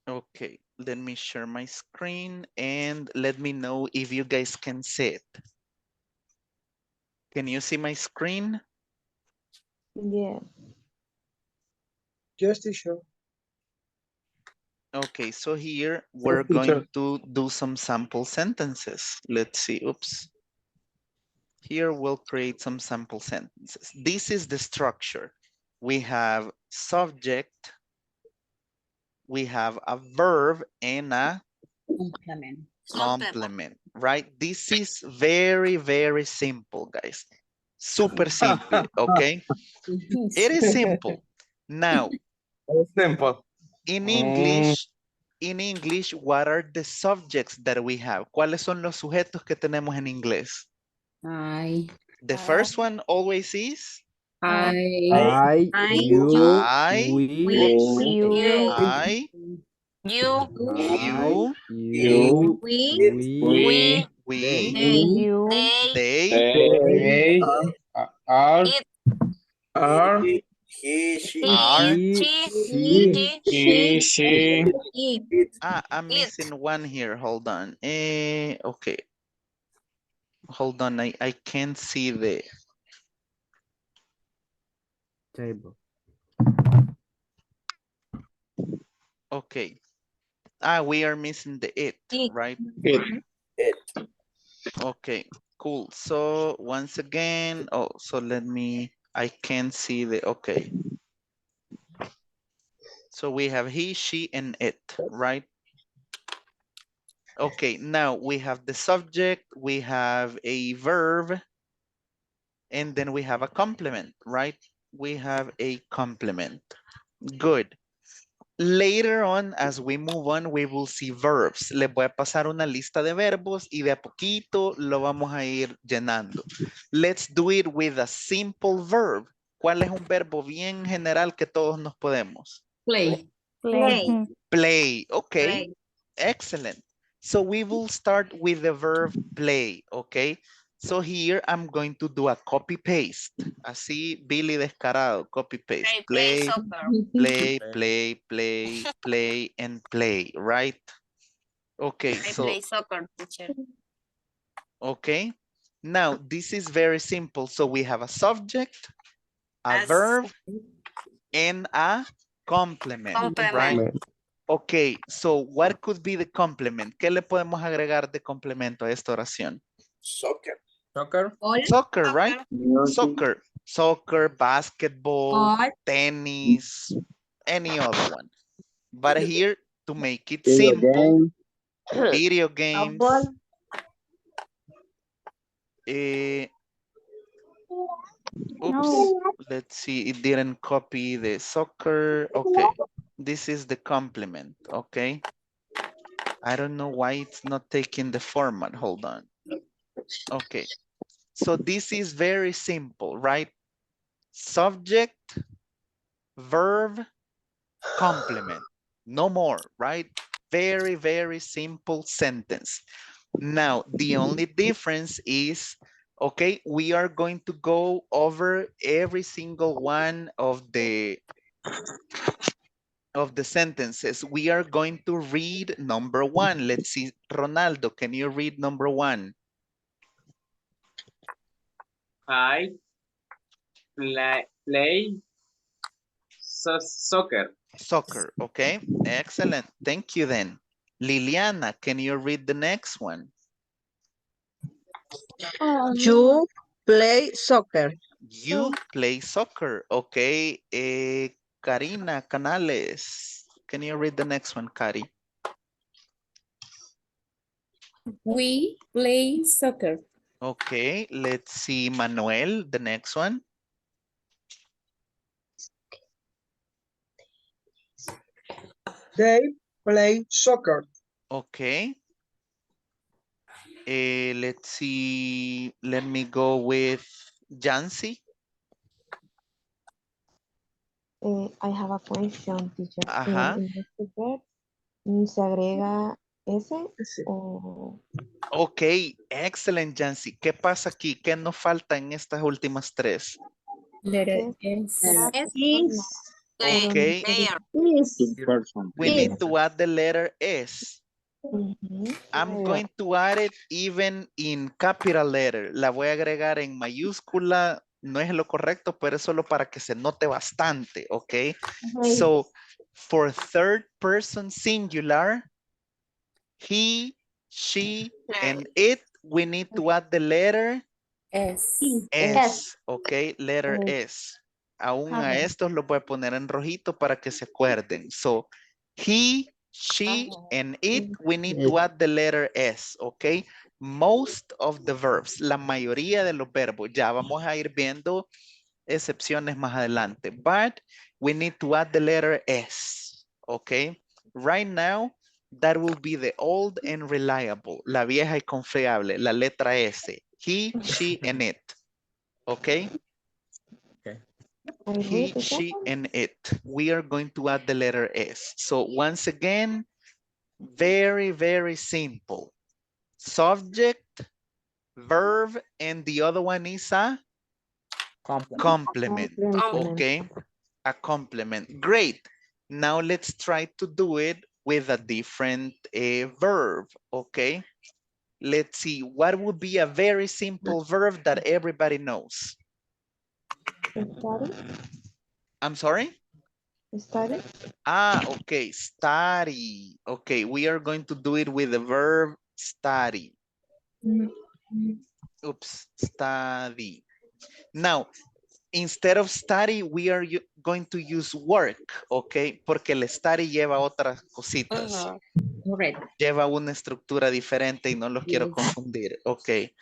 Okay, let me share my screen and let me know if you guys can see it. Can you see my screen? Yeah. Yes, teacher. Okay, so here we're going to do some sample sentences. Let's see, oops. Here we'll create some sample sentences. This is the structure. We have subject, we have a verb and a complement, right? This is very, very simple, guys. Super simple, okay? It is simple. Now, Simple. in English, what are the subjects that we have? ¿Cuáles son los sujetos que tenemos en inglés? The first one always is I, you, I, you, you, we, we, You. they, Are, it, Are, he, are. she, It. I'm it. missing one here. Hold on. Okay. Hold on. I can't see the. table. Okay. We are missing the it, right? It. Okay, cool. So once again, so I can't see the, okay. So we have he, she, and it, right? Okay, now we have the subject, we have a verb, and then we have a complement, right? We have a complement. Good. Later on, as we move on, we will see verbs. Les voy a pasar una lista de verbos y de a poquito lo vamos a ir llenando. Let's do it with a simple verb. ¿Cuál es un verbo bien general que todos nos podemos? play. Play. Play. Okay. Play. Excellent. So we will start with the verb play. Okay. So here I'm going to do a copy paste. Así, Billy descarado. Copy paste. Play Play. soccer. Play, and play, right? Okay, I so, play soccer, teacher. okay. Now, this is very simple. So we have a subject, a As verb, and a complement, complement. right? Okay, so what could be the complement? ¿Qué le podemos agregar de complemento a esta oración? Soccer. soccer, Soccer, right? Music, Soccer, basketball, tennis, any other one. But here, to make it video simple, game, video games. Oops, let's see, it didn't copy the soccer. Okay, this is the complement, okay? I don't know why it's not taking the format, hold on. Okay, so this is very simple, right? Subject, verb, complement, no more, right? Very, very simple sentence. Now, the only difference is, okay, we are going to go over every single one of the sentences. We are going to read number one. Let's see, Ronaldo, can you read number one? I play soccer. Soccer, okay, excellent. Thank you then. Liliana, can you read the next one? You play soccer. You play soccer. Okay. Karina Canales. Can you read the next one, Kari? We play soccer. Okay. Let's see, Manuel, the next one. They play soccer. Okay. Let's see. Let me go with Jancy. I have a question, teacher. Ajá. En este verb, ¿se agrega ese o...? Ok, excelente, Jancy. ¿Qué pasa aquí? ¿Qué nos falta en estas últimas tres? Letter S. Ok. We need to add the letter S. I'm going to add it even in capital letter. La voy a agregar en mayúscula. No es lo correcto, pero es solo para que se note bastante, ok? So, for third person singular, he, she, and it, we need to add the letter S. S, ok, letter S. Aún a estos los voy a poner en rojito para que se acuerden. So, he, she, and it, we need to add the letter S, ok. Most of the verbs, la mayoría de los verbos, ya vamos a ir viendo excepciones más adelante. But we need to add the letter S, ok. Right now, that will be the old and reliable, la vieja y confiable, la letra S. He, she, and it. Okay? He, she, and it. We are going to add the letter S. So once again, very, very simple. Subject, verb, and the other one is a complement. Okay? A complement. Great. Now let's try to do it with a different verb. Okay? Let's see. What would be a very simple verb that everybody knows? I'm sorry? Study. Okay, study. Okay, we are going to do it with the verb study. Oops, study. Now, instead of study, we are going to use work, okay? Porque el study lleva otras cositas. Correct. Lleva una estructura diferente y no los quiero confundir. Okay.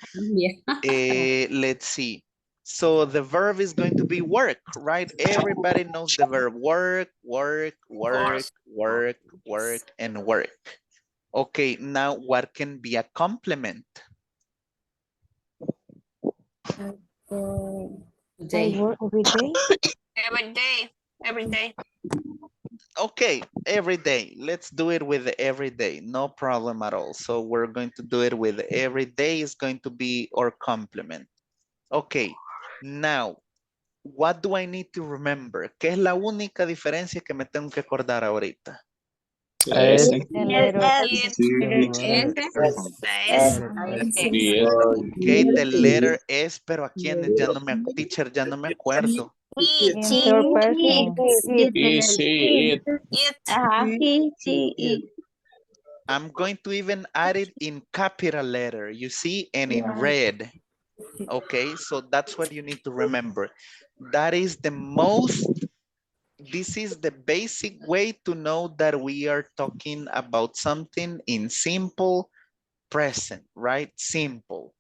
Let's see. So the verb is going to be work, right? Everybody knows the verb work, work, work, work, work, and work. Okay, now what can be a complement? I work every day. Every day. Every day. Okay, every day. Let's do it with every day. No problem at all. So we're going to do it with every day is going to be our complement. Okay, now, what do I need to remember? ¿Qué es la única diferencia que me tengo que acordar ahorita? Okay, the letter S, pero a quienes ya no me, teacher, ya no me acuerdo. I'm going to even add it in capital letter, you see, and in red. Okay, so that's what you need to remember. That is the most, this is the basic way to know that we are talking about something in simple present, right? Simple,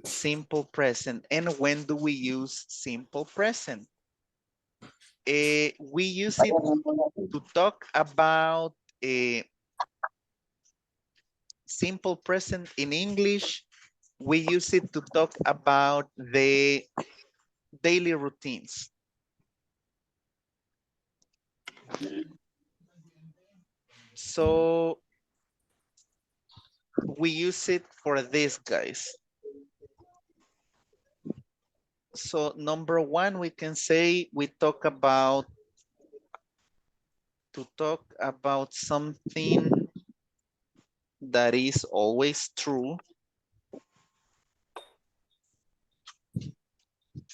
simple present. And when do we use simple present? We use it to talk about simple present in English. We use it to talk about the daily routines. So we use it for this, guys. So number one, we can say we talk about, to talk about something that is always true.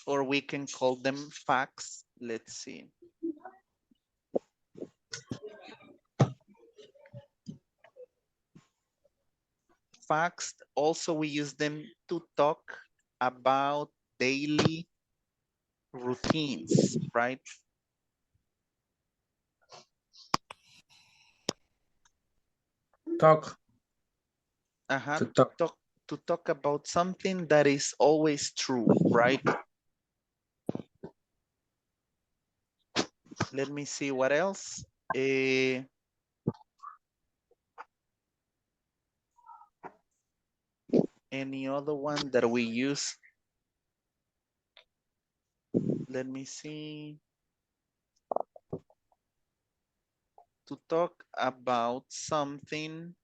Or we can call them facts. Let's see. facts, also we use them to talk about daily routines, right? Talk. To To talk. to talk about something that is always true, right? Let me see what else. Any other one that we use? Let me see. To talk about something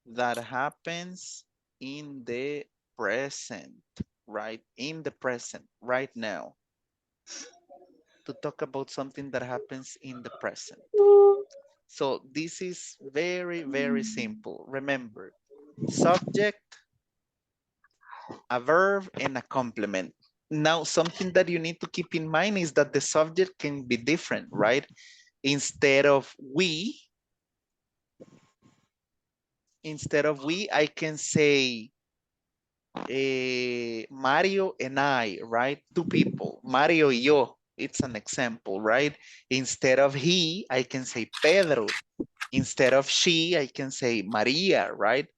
that happens in the present, right? In the present, right now. To talk about something that happens in the present. So this is very, very simple. Remember, subject, a verb, and a complement. Now, something that you need to keep in mind is that the subject can be different, right? Instead of we, I can say Mario and I, right? Two people, Mario y yo. It's an example, right? Instead of he, I can say Pedro. Instead of she, I can say Maria, right?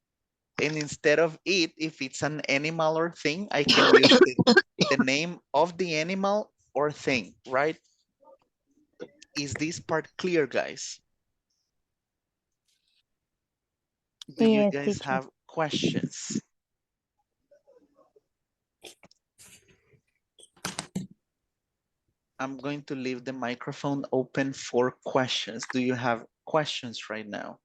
And instead of it, if it's an animal or thing, I can use the name of the animal or thing, right? Is this part clear, guys? Do you Yes, guys teacher. have questions? I'm going to leave the microphone open for questions. Do you have questions right now?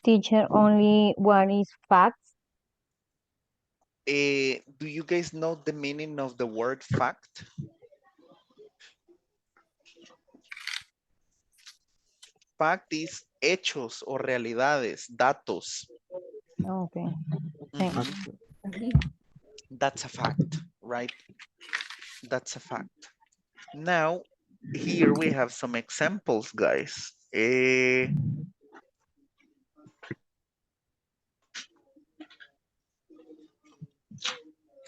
Teacher, only what is facts? Do you guys know the meaning of the word fact? Fact is hechos o realidades, datos. Okay. That's a fact, right? That's a fact. Now, here we have some examples, guys.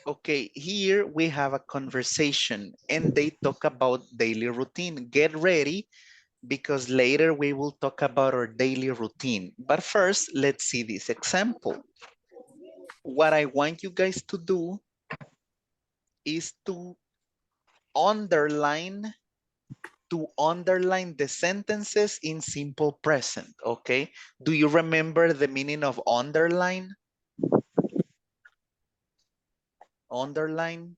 Okay, here we have a conversation and they talk about daily routine. Get ready because later we will talk about our daily routine. But first, let's see this example. What I want you guys to do is to underline the sentences in simple present, okay? Do you remember the meaning of underline? Underline?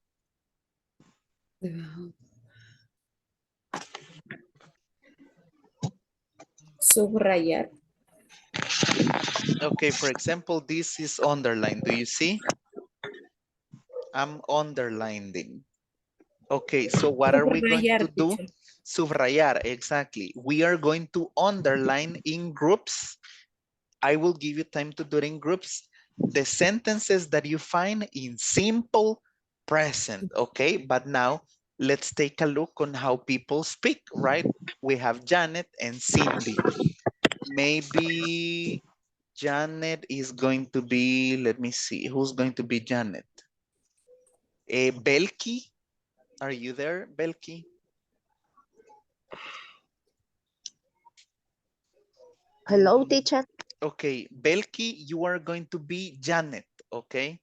Subrayar. Okay, for example, this is underline. Do you see? I'm underlining. Okay, so what are we going to Subrayar, do? teacher. Subrayar, exactly. We are going to underline in groups. I will give you time to do it in groups. The sentences that you find in simple present, okay? But now let's take a look on how people speak, right? We have Janet and Cindy. Maybe Janet is going to be, let me see, who's going to be Janet? Belki, are you there, Belki? Hello, teacher. Okay, Belki, you are going to be Janet, okay?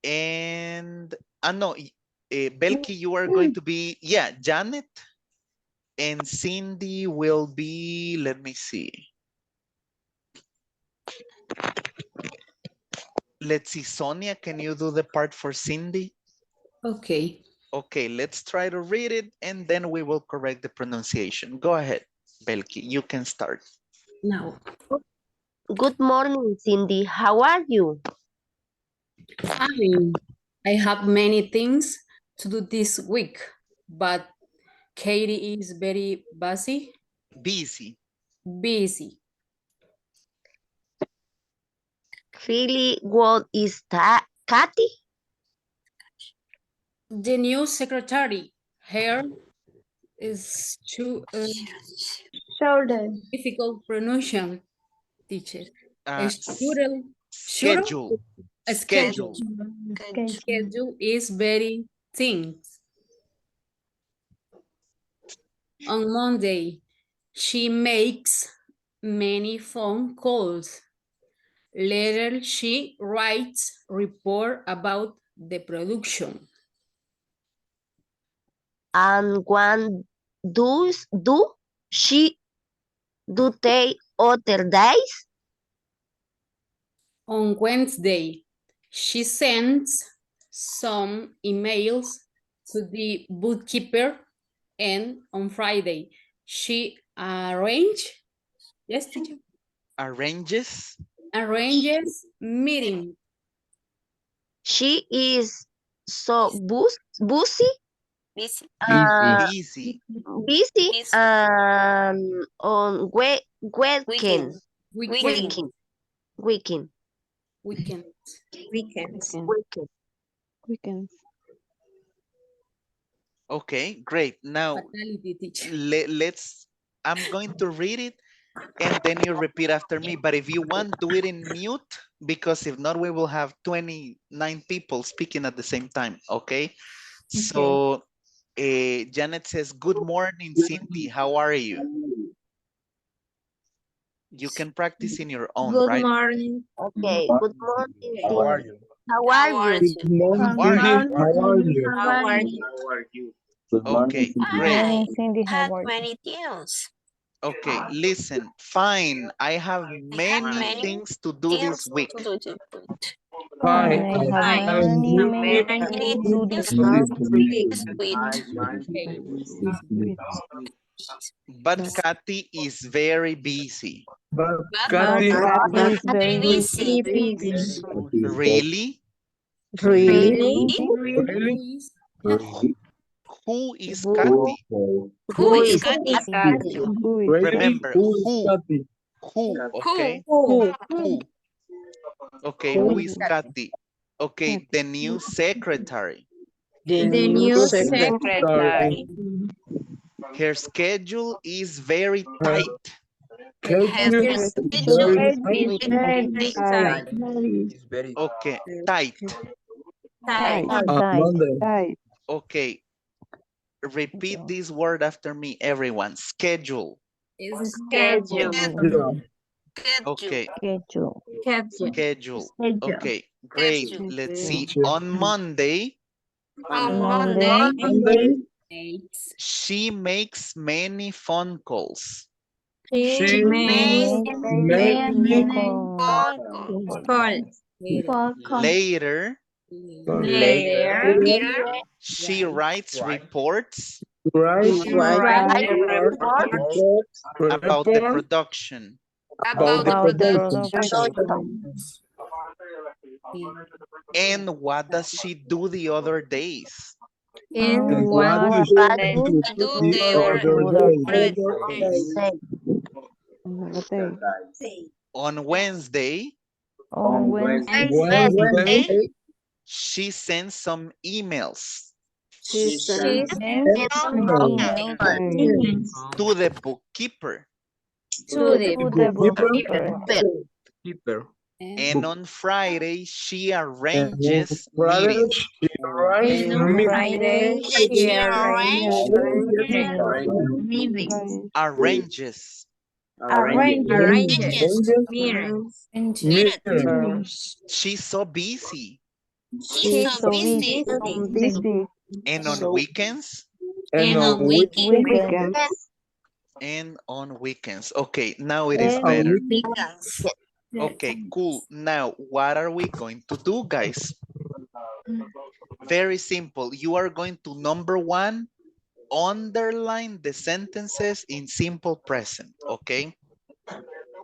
And, no, Belki, you are going to be, yeah, Janet. And Cindy will be, let me see. Let's see, Sonia, can you do the part for Cindy? Okay. Okay, let's try to read it and then we will correct the pronunciation. Go ahead, Belki, you can start. Now. Good morning, Cindy. How are you? Fine. I have many things to do this week, but Katie is very busy. Busy. Really, what is that? Kathy? The new secretary. Her is too Shoulder. difficult pronunciation, teacher. Schedule. Schedule. A schedule. Schedule is very thin. On Monday, she makes many phone calls. Later, she writes report about the production. And when do they other days? On Wednesday, she sends some emails to the bookkeeper, and on Friday, she arranges meeting. She is so busy. Busy. Busy on weekend. Okay, great. Now I'm going to read it and then you repeat after me. But if you want, do it in mute, because if not, we will have 29 people speaking at the same time. Okay. So Janet says, good morning, Cindy. How are you? You can practice in your own, Good right? morning. Okay, good morning. How are you? How are you? Good morning, Cindy. How are you? How are you? Okay, great. Hi. Had many deals. Okay, listen, fine. I have many things to do this week. Hi, Hi. many Many to deals this this week. But Kathy is very busy. But But Kathy is very busy. Really? really? Who is Kathy? Who is Kathy? Remember, Who is who? Kathy? Who, okay? Who? Who? Okay, who is Kathy? Okay, the new secretary. The new Secretary. Her schedule is very tight. Schedule Her is schedule very tight. Okay, tight. on Monday. Okay, repeat this word after me, everyone. Schedule. schedule. Okay, Schedule. schedule. Okay, great. Let's see. On Monday, On Monday, she makes many phone calls. She Makes many phone call. Later, Later, she writes reports write write about the production. about the production. And what does she do the other days? and what what is Do the the other days. On Wednesday, Wednesday? she sends some emails she sends to the bookkeeper. to the Keeper. And on Friday, she And arranges Friday meetings. she writes Friday she arranges Arranges. meetings. She's so busy. She's so busy. And on weekends? and And on weekends. And on weekends. Okay, now it is better. Okay, cool. Now, what are we going to do, guys? Very simple. You are going to, number one, underline the sentences in simple present, okay?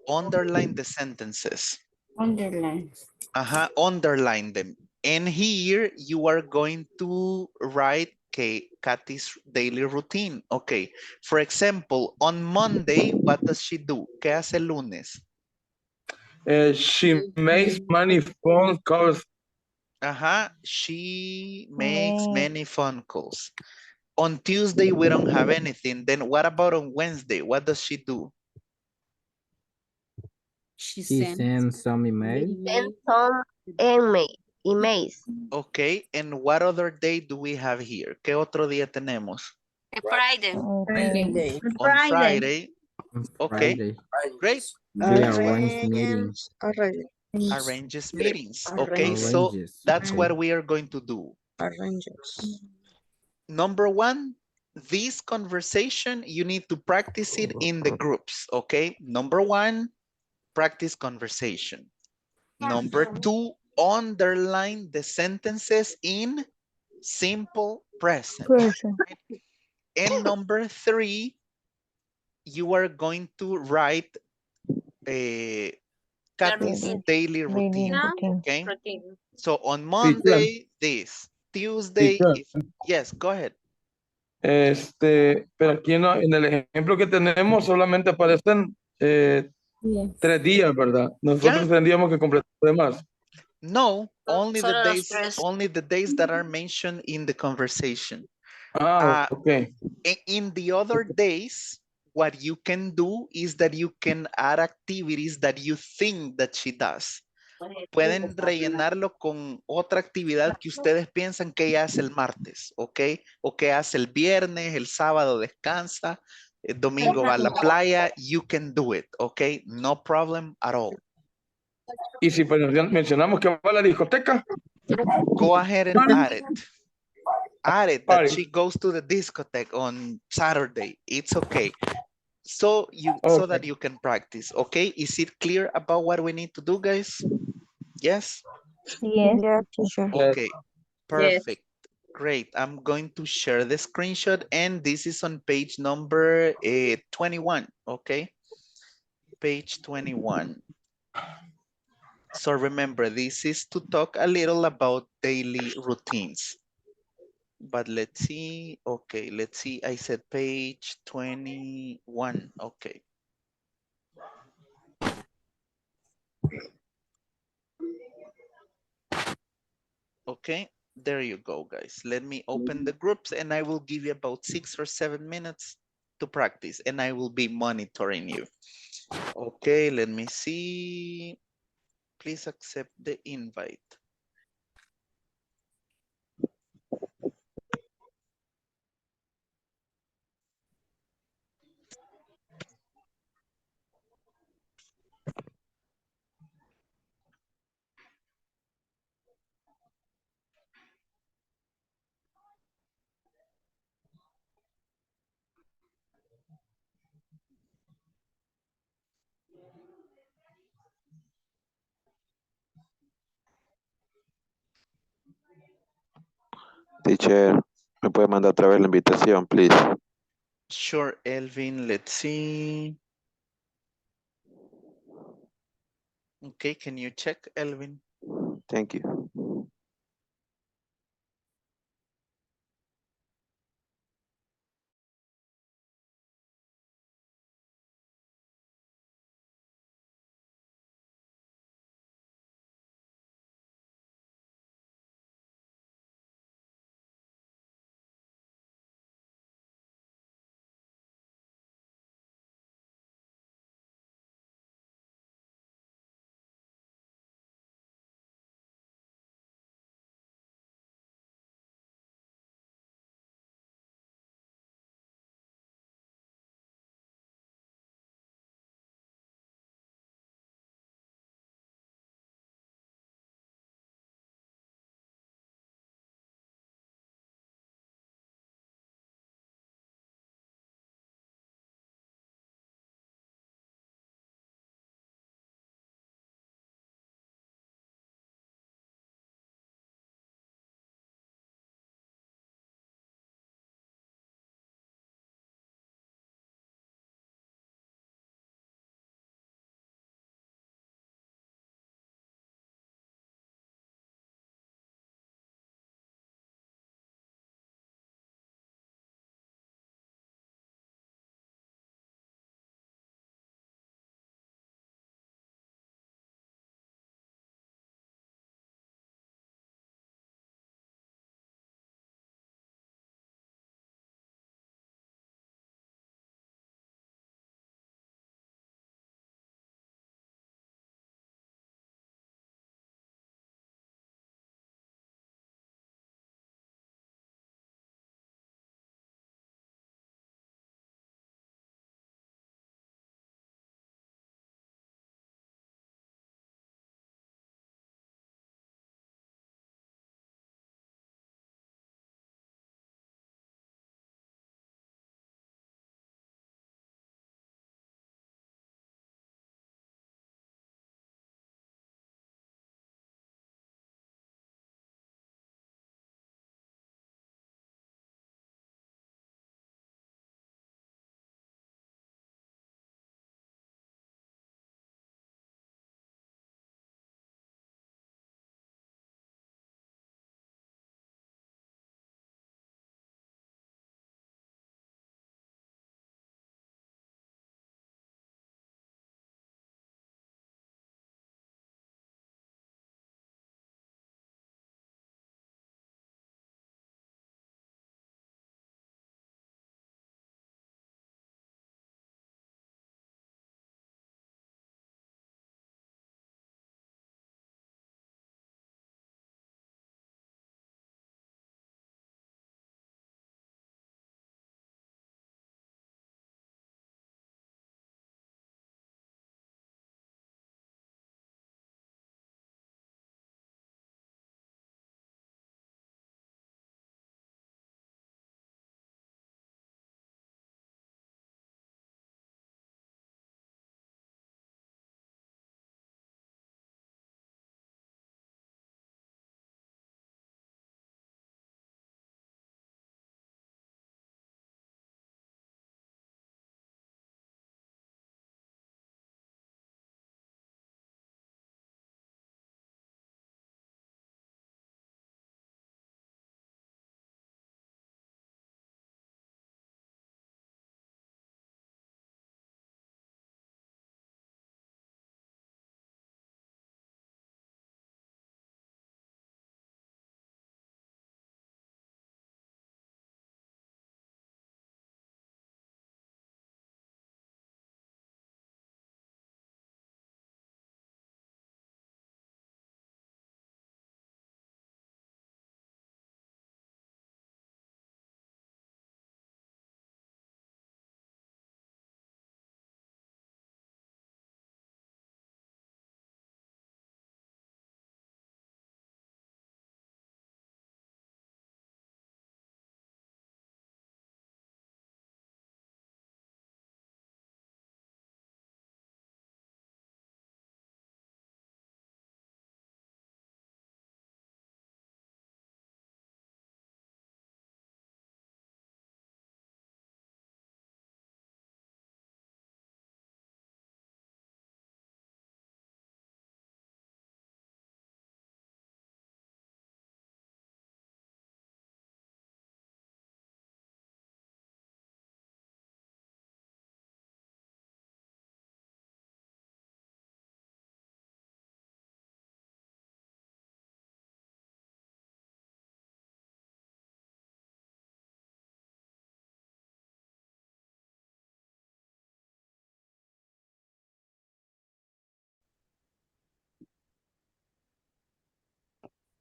Underline the sentences. Underline. Underline them. And here you are going to write Kathy's daily routine. Okay. For example, on Monday, what does she do? ¿Qué hace el lunes? She makes many phone calls. She makes many phone calls. On Tuesday, we don't have anything. Then what about on Wednesday? What does she do? She He sent sends some email. Send some emails. Okay, and what other day do we have here? ¿Qué otro día tenemos? Friday. Friday. On Friday. On Okay, Friday. great. They arrange meetings. Arranges meetings. Okay, so Arranges. that's Okay. what we are going to do. Number one, this conversation, you need to practice it in the groups, okay? Number one, practice conversation. Number two, underline the sentences in simple present. And number three, you are going to write Kathy's daily routine, okay? So on Monday, this. Tuesday, Teacher, yes, go ahead. pero aquí en el ejemplo que tenemos solamente aparecen 3 días, ¿verdad? Nosotros tendríamos que completar más. No, only Solo los tres. the days that are mentioned in the conversation. Okay. In the other days, what you can do is that you can add activities that you think that she does. Pueden rellenarlo con otra actividad que ustedes piensan que ella hace el martes, ¿ok? O que hace el viernes, el sábado descansa, el domingo va a la playa. You can do it, ¿ok? No problem at all. Y si mencionamos que va a la discoteca. Go ahead and add it. Add it that she goes to the discotheque on Saturday. It's okay. So that you can practice, okay? Is it clear about what we need to do, guys? Yes? Yes, teacher. Okay, perfect. Great. I'm going to share the screenshot and this is on page number 21, okay? Page 21. So remember, this is to talk a little about daily routines. But let's see. Okay, let's see. I said page 21. Okay. Okay, there you go, guys. Let me open the groups and I will give you about 6 or 7 minutes to practice and I will be monitoring you. Okay, let me see. Please accept the invite. Teacher, ¿me puede mandar otra vez la invitación, please? Sure, Elvin, let's see. Okay, can you check, Elvin? Thank you.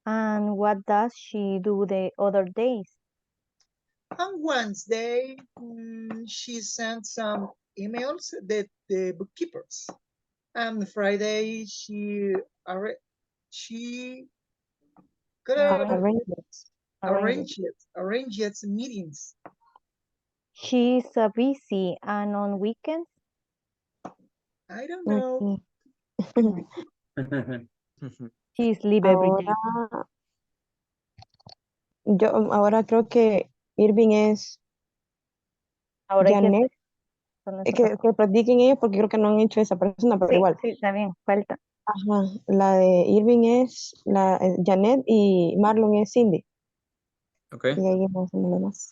And what does she do the other days? On Wednesday, she sent some emails that the bookkeepers. And Friday, she arranges meetings. She's busy and on weekends. I don't know. She sleep every day. Ahora creo que Irving es Ahora hay que Janet. hacer Es que practiquen ellos porque creo que no han hecho esa persona, pero sí, igual. sí, está bien, falta. Ajá, la de Irving es Janet y Marlon es Cindy. Okay. Y ahí vamos haciendo lo demás.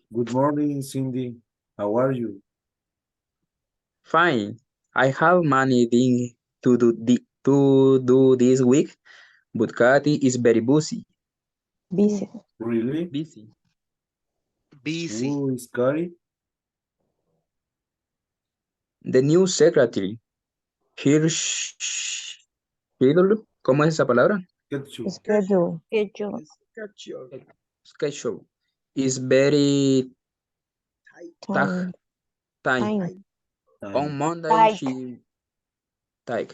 Good morning, Cindy. How are you? Fine. I have many things to do this week, but Kathy is very busy. Busy. Really? Busy. Who is Gary? The new secretary. ¿Cómo es esa palabra? Schedule. Schedule. Is very Time. On Monday, Tight.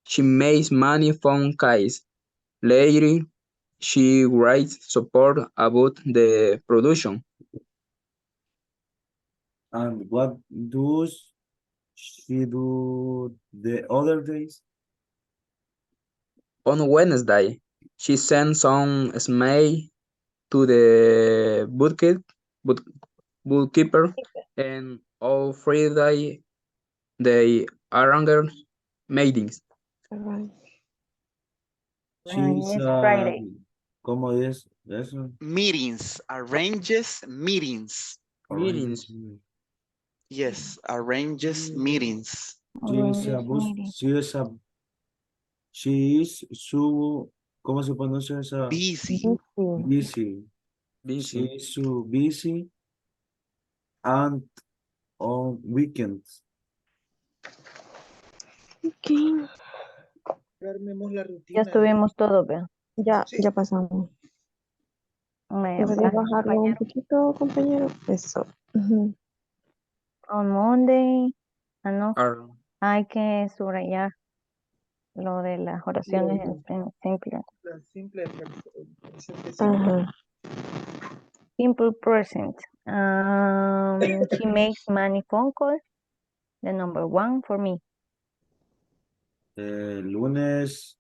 She makes money from Clase. Later, she writes support about the production. And what does she do the other days? On Wednesday, she sends some email to the bookkeeper, and on Friday, they arrange meetings. Right. She's Friday. ¿Cómo es eso? Meetings, arranges meetings. Meetings. Yes, arranges meetings. She is so, ¿cómo se pronuncia esa? Busy. Busy. She is so busy and on weekends. Okay. Armemos la rutina. Ya estuvimos todos, ¿ve? Ya pasamos. ¿Podría bajarlo un poquito, compañero? Eso. On Monday, no, hay que subrayar lo de las oraciones en simple. La simple Ajá. Simple present. She makes many phone calls. The number 1 for me. Lunes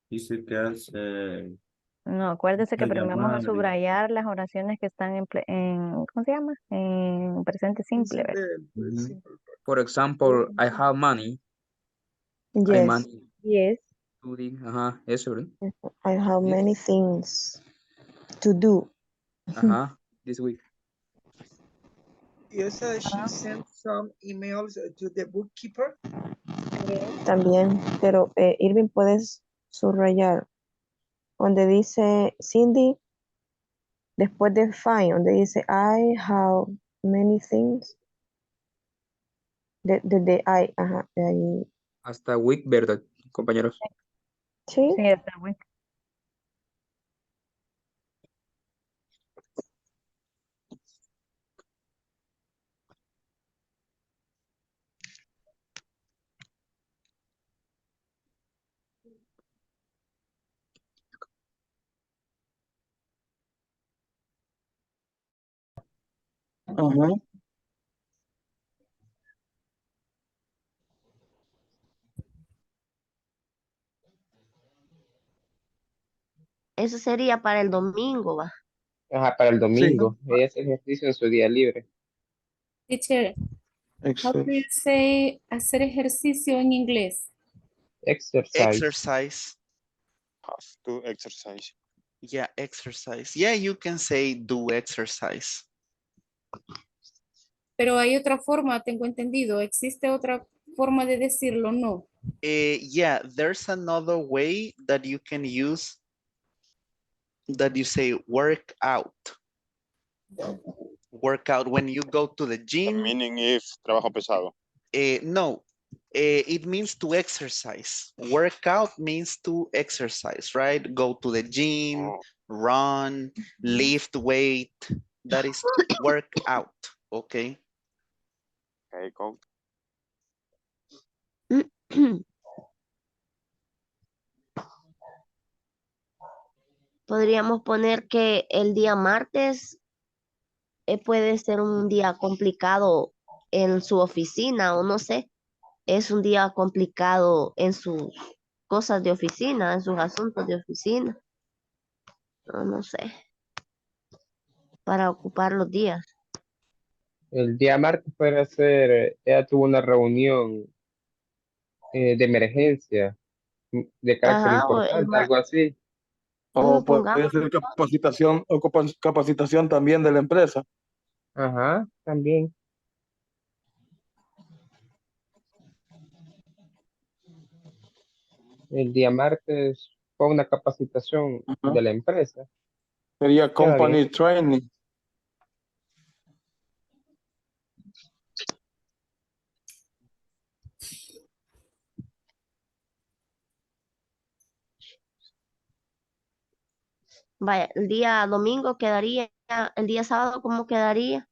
dice que hace No, acuérdese que la primero vamos a llamada. subrayar las oraciones que están en ¿cómo se llama? En presente simple. ¿verdad? For example, I have money. I Yes. money. Yes. Ajá, eso, ¿verdad? I have many things to do. Ajá, this week. Yes, she sent some emails to the bookkeeper. También, pero Irving, puedes subrayar donde dice Cindy, después de fine, donde dice I have many things. De I, ajá, de ahí. Hasta week, ¿verdad, compañeros? Sí. Sí, hasta week. Ajá. Eso sería para el domingo, va. Ajá, para el domingo. Ella hace ejercicio en su día libre. Teacher, how do you say hacer ejercicio en inglés? Exercise. Have to exercise. Yeah, exercise. Yeah, you can say do exercise. Pero hay otra forma, tengo entendido. ¿Existe otra forma de decirlo? No. Yeah, there's another way that you can use that you say work out. Work out when you go to the gym. The meaning is trabajo pesado. No, it means to exercise. Workout means to exercise, right? Go to the gym, run, lift weight. That is work out, okay? Okay, go. Podríamos poner que el día martes puede ser un día complicado en su oficina o no sé, es un día complicado en sus cosas de oficina, en sus asuntos de oficina. No sé, para ocupar los días. El día martes puede ser, ella tuvo una reunión de emergencia, de carácter Ajá, o importante, algo así. O puede pongamos. ser capacitación o capacitación también de la empresa. Ajá, también. El día martes fue una capacitación de la empresa. Sería Queda bien. company training. Vaya, el día domingo quedaría, el día sábado, ¿cómo quedaría?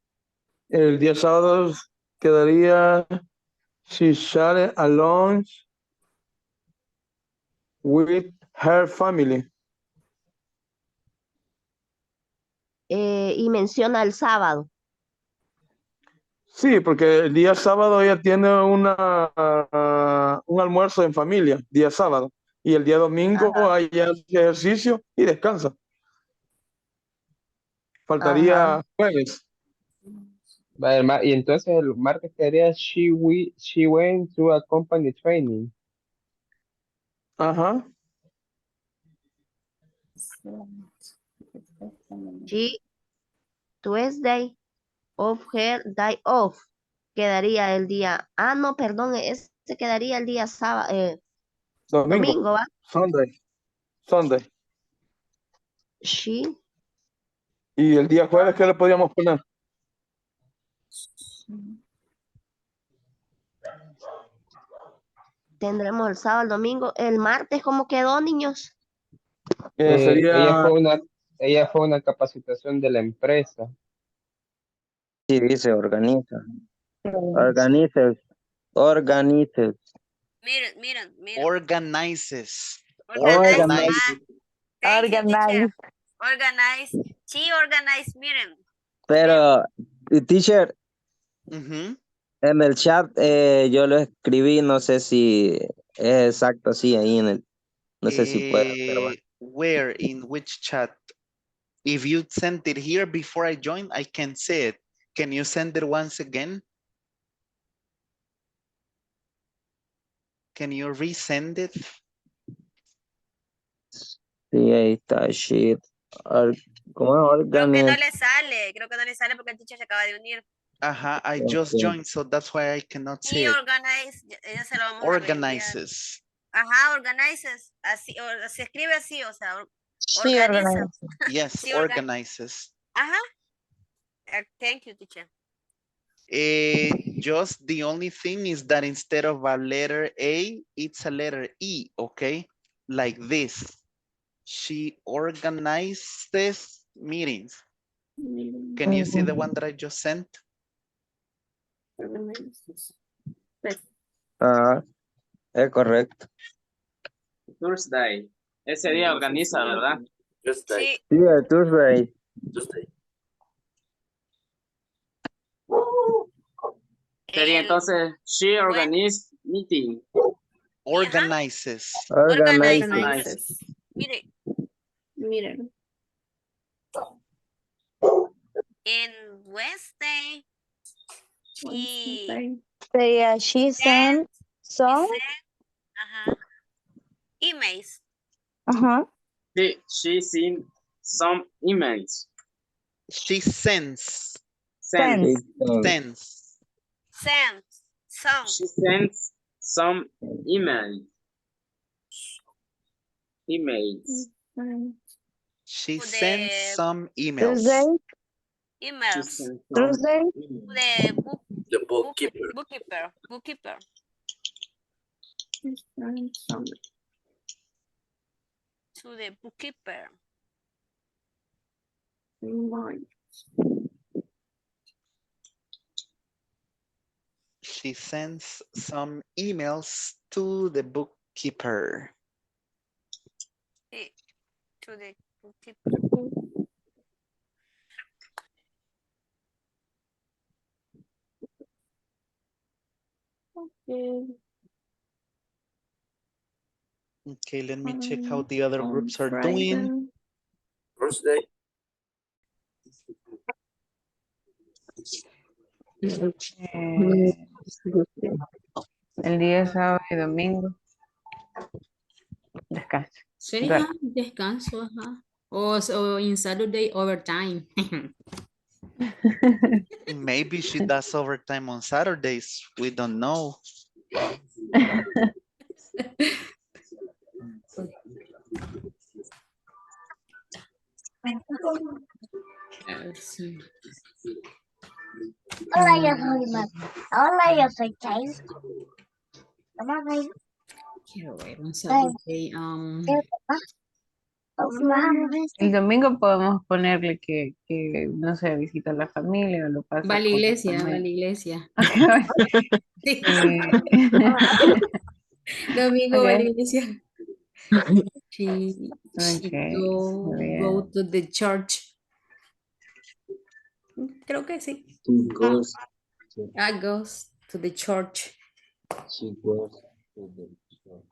El día sábado quedaría she shared a lunch with her family. Y menciona el sábado. Sí, porque el día sábado ella tiene un almuerzo en familia, día sábado. Y el día domingo ella hace ejercicio y descansa. Faltaría jueves. Vale, y entonces el martes quedaría she went to a company training. Ajá. She Tuesday of her day off. Quedaría el día. Ah, no, perdón, este quedaría el día sábado, domingo, ¿va? Sunday. She. Y el día jueves, ¿qué le podíamos poner? Tendremos el sábado, el domingo. El martes, ¿cómo quedó, niños? Sería... ella fue una capacitación de la empresa. Sí, dice organiza. Organizes. Miren. Organizes. Organize. Thank you, Organize. teacher. Organize. She organized, miren. Pero, teacher, en el chat yo lo escribí, no sé si es exacto así ahí en el, no sé si puede observar. Where, in which chat? If you sent it here before I joined, I can see it. Can you send it once again? Can you resend it? Sí, ahí está, shit. ¿Cómo es? Creo que no Organize. le sale porque el teacher se acaba de unir. Ajá, I just joined, so that's why I cannot see He it. organize, ella se lo vamos a Organizes. Ajá, organizes, así, se escribe así, o sea, She organiza. organizes. Yes, Sí, organizes. Ajá. Thank you, teacher. Just the only thing is that instead of a letter A, it's a letter E, okay? Like this. She organizes meetings. Can you see the one that I just sent? Ah, es correcto. Thursday. Ese día organiza, ¿verdad? Sí. Sí, es Tuesday. Sería entonces, she organized meeting. Organizes. Organizes. Miren. En Wednesday, she She sent some. ajá, emails. She sent some emails. She sends. Sends. Some. She sends some emails. She sends some emails. Tuesday. Emails. Tuesday. The The bookkeeper. bookkeeper. To the bookkeeper. She sends some emails to the bookkeeper. Sí, to the bookkeeper. Okay, let me check how the other groups are doing. Thursday. El día sábado y domingo. Descanso. Sí, Duermo. descanso, ajá. O in Saturday overtime. Maybe she does overtime on Saturdays. We don't know. Sí. Hola, yo soy Mar. Hola, yo soy Chase. Vamos a ir. Quiero ver un Saturday. El domingo podemos ponerle que, no sé, visita a la familia o lo Va pasa a la con la iglesia, va a la familia. iglesia. Sí. Eh, Domingo va a la ok, iglesia. She muy go bien. to the church. Creo que sí. She goes to, Goes to the church. she goes to the shop.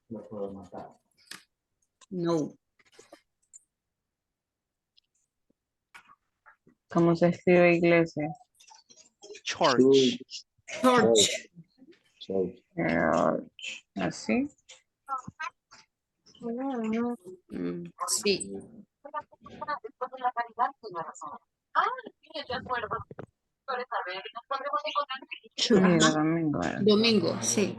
No puedo matar. No. ¿Cómo se escribe iglesia? Church. Church. Church. Church. ¿Así? Sí. Digo, Ajá. domingo. Domingo, sí.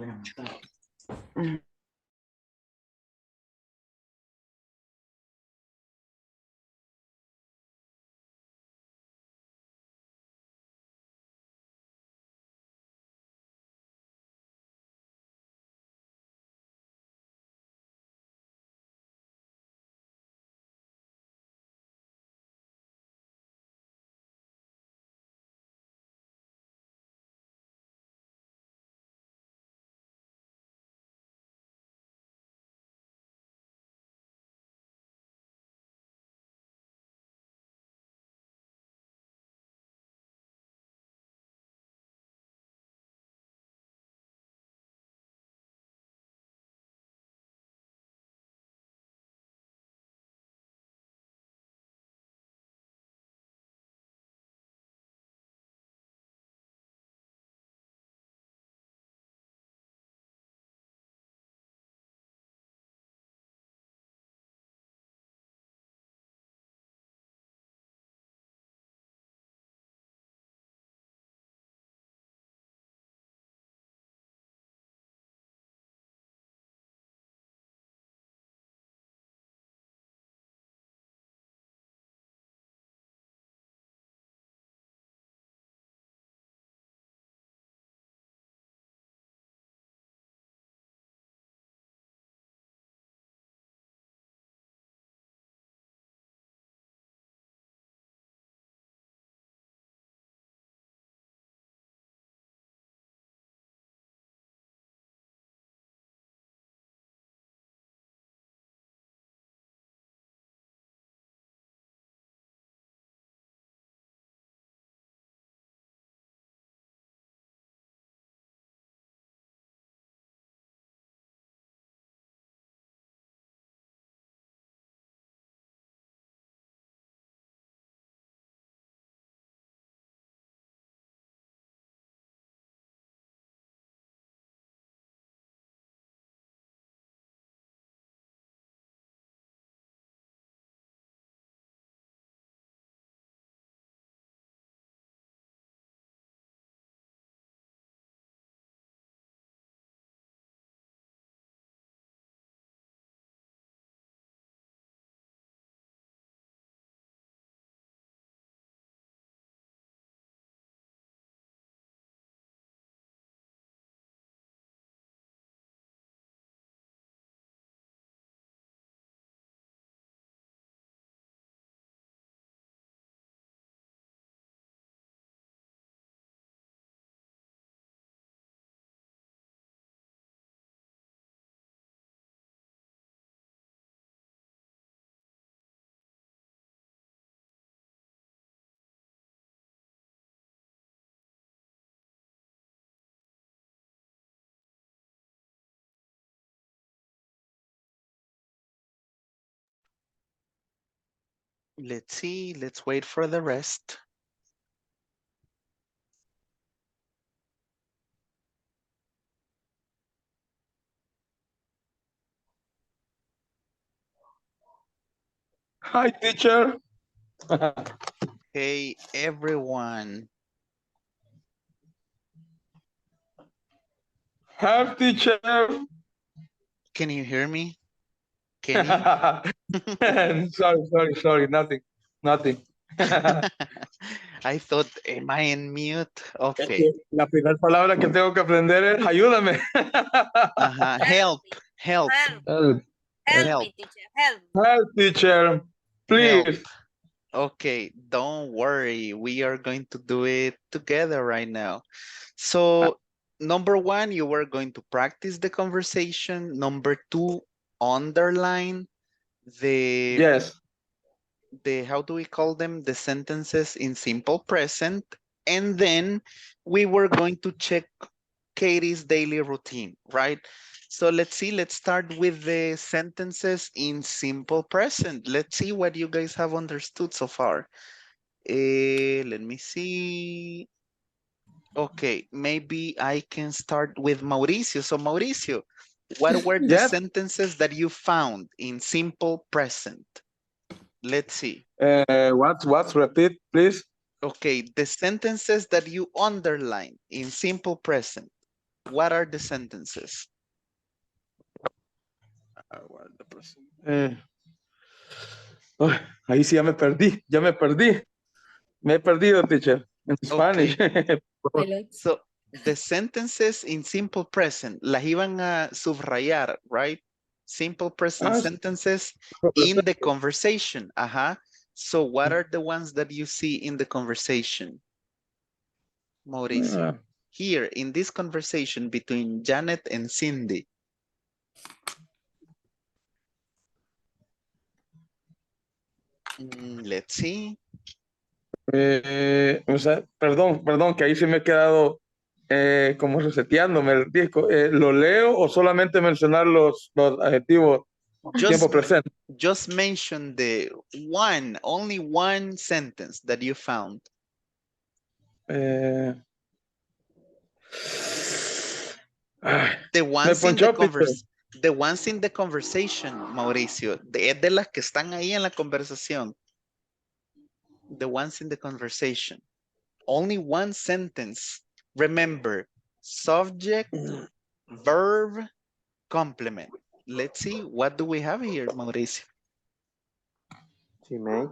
Let's see. Let's wait for the rest. Hi, teacher. Hey, everyone. Hi, teacher. Can you hear me? Can you? Sorry, nothing. I thought, am I in mute? Es Okay. que la primera palabra que tengo que aprender es ayúdame. Help. Help. Help. Help Help. me, teacher. Help. Help, teacher. Help. Please. Okay, don't worry. We are going to do it together right now. So, number one, you were going to practice the conversation. Number two, underline the Yes. how do we call them? The sentences in simple present. And then we were going to check Katie's daily routine, right? So let's see, let's start with the sentences in simple present. Let's see what you guys have understood so far. Let me see. Okay, maybe I can start with Mauricio. So Mauricio, what were the Yes. sentences that you found in simple present? Let's see. What? Repeat, please. Okay, the sentences that you underline in simple present. What are the sentences? Eh, ay, ahí sí ya me perdí. Me he perdido, teacher. En Spanish. So the sentences in simple present las iban a subrayar, right? Simple present sentences in the conversation. So what are the ones that you see in the conversation? Mauricio. Here in this conversation between Janet and Cindy. Let's see. O sea, perdón, que ahí sí me he quedado como reseteándome el disco. ¿Lo leo o solamente mencionar los adjetivos tiempo presente? Just mention the only one sentence that you found. The ones in the conversation, Mauricio, es de las que están ahí en la conversación. The ones in the conversation. Only one sentence. Remember, subject, verb, complement. Let's see, what do we have here, Mauricio? She made.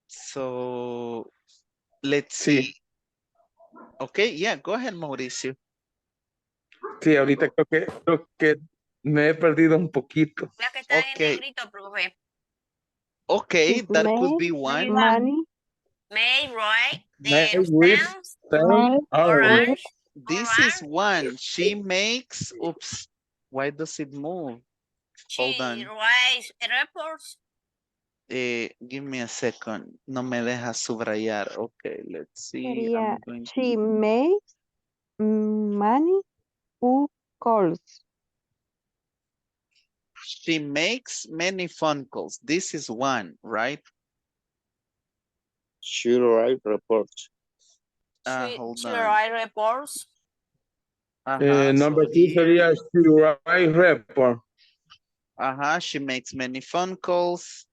So, let's see. Okay, yeah, go ahead, Mauricio. Sí, ahorita creo que me he perdido un poquito. La que está en negrito, profe. Okay, that could be one. Money. May, right? May with Orange. This is one. She makes, oops, why does it move? Hold on. She writes reports. Give me a second. No me deja subrayar. Okay, let's see. Sería, I'm going she makes money who calls. She makes many phone calls. This is one, right? She write reports. She writes reports. Number two sería she write report. She makes many phone calls.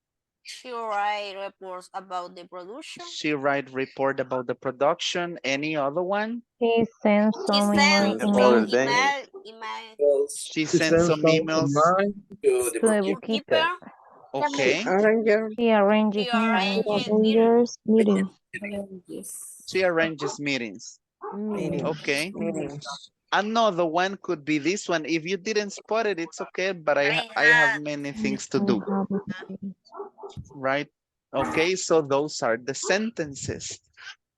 She writes reports about the production. She writes report about the production. Any other one? He sends some emails She sends some emails to the bookkeeper. Okay. He arranges meetings. She arranges meetings. Okay. Another one could be this one. If you didn't spot it, it's okay, but I have many things to do. Right? Okay, so those are the sentences.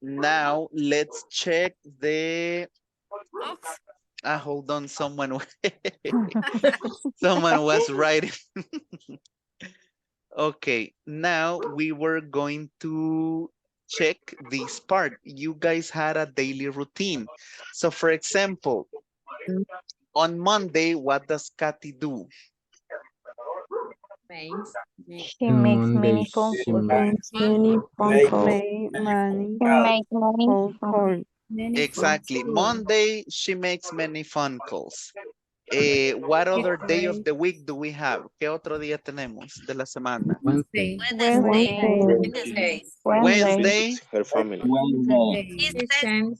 Now let's check the hold on, someone was writing. Okay, now we were going to check this part. You guys had a daily routine. So for example, on Monday, what does Kathy do? She On makes Monday, many phone she calls. makes Many phone Make calls. She make money. Phone calls. Exactly. Monday, she makes many phone calls. What other day of the week do we have? ¿Qué otro día tenemos de la semana? Wednesday. Wednesday. Wednesday, Her family. He sends send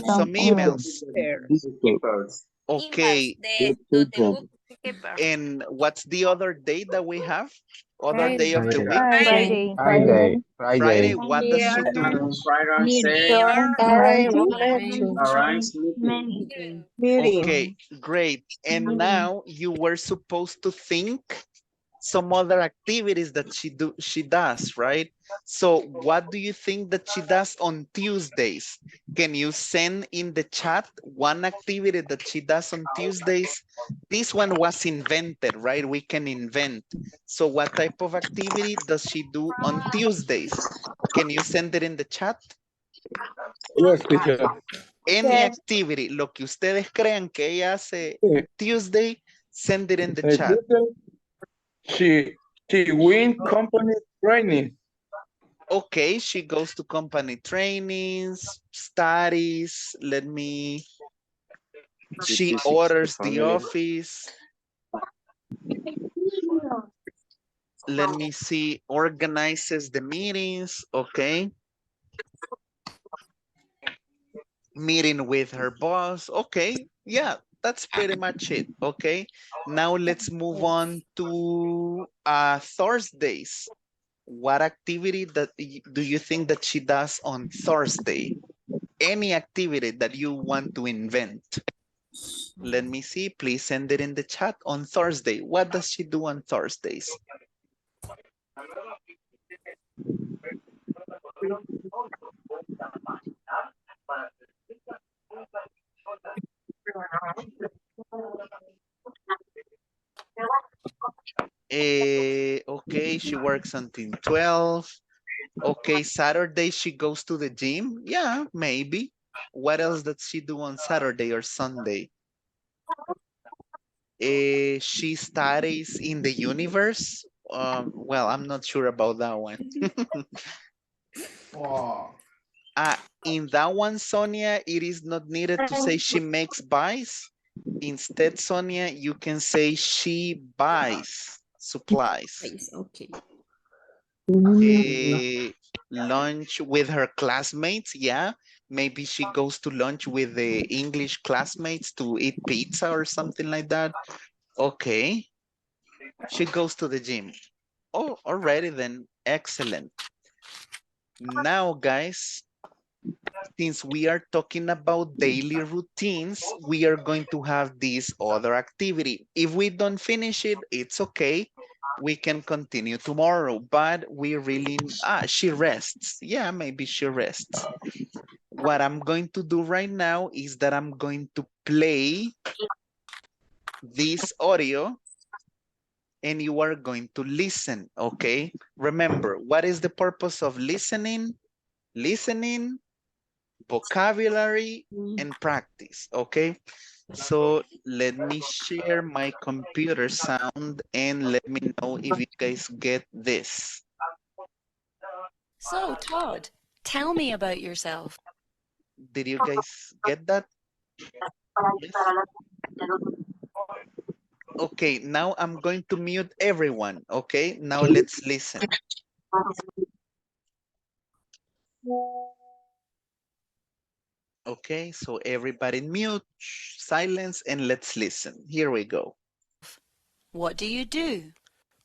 some emails. emails. Okay. The bookkeeper. And what's the other day that we have? Other day of the Friday. week? Friday. Friday. Friday, what does she do? Friday, lecture. Okay, Meeting. great. And now you were supposed to think some other activities that she does, right? So what do you think that she does on Tuesdays? Can you send in the chat one activity that she does on Tuesdays? This one was invented, right? We can invent. So what type of activity does she do on Tuesdays? Can you send it in the chat? Yes, teacher. Any activity, lo que ustedes crean que ella hace Tuesday, send it in the chat. She win company training. Okay, she goes to company trainings, studies. She visits orders the the family. office. Let me see, organizes the meetings. Okay. Meeting with her boss. Okay, yeah, that's pretty much it. Okay, now let's move on to Thursdays. What activity do you think that she does on Thursday? Any activity that you want to invent. Let me see, please send it in the chat. On Thursday, what does she do on Thursdays? Okay, she works until 12. Okay, Saturday she goes to the gym. Yeah, maybe. What else does she do on Saturday or Sunday? She studies in the universe. Well, I'm not sure about that one. In that one, Sonia, it is not needed to say she makes buys. Instead, Sonia, you can say she buys supplies. Okay. Lunch with her classmates, yeah. Maybe she goes to lunch with the English classmates to eat pizza or something like that. Okay. She goes to the gym. Oh, already then. Excellent. Now, guys, since we are talking about daily routines, we are going to have this other activity. If we don't finish it, it's okay. We can continue tomorrow, but we really, she rests. Yeah, maybe she rests. What I'm going to do right now is that I'm going to play this audio and you are going to listen, okay? Remember, what is the purpose of listening? Listening, vocabulary, and practice, okay? So let me share my computer sound and let me know if you guys get this. So, Todd, tell me about yourself. Did you guys get that? Yes. Okay, now I'm going to mute everyone, okay? Now let's listen. Okay, so everybody mute, silence, and let's listen. Here we go. What do you do?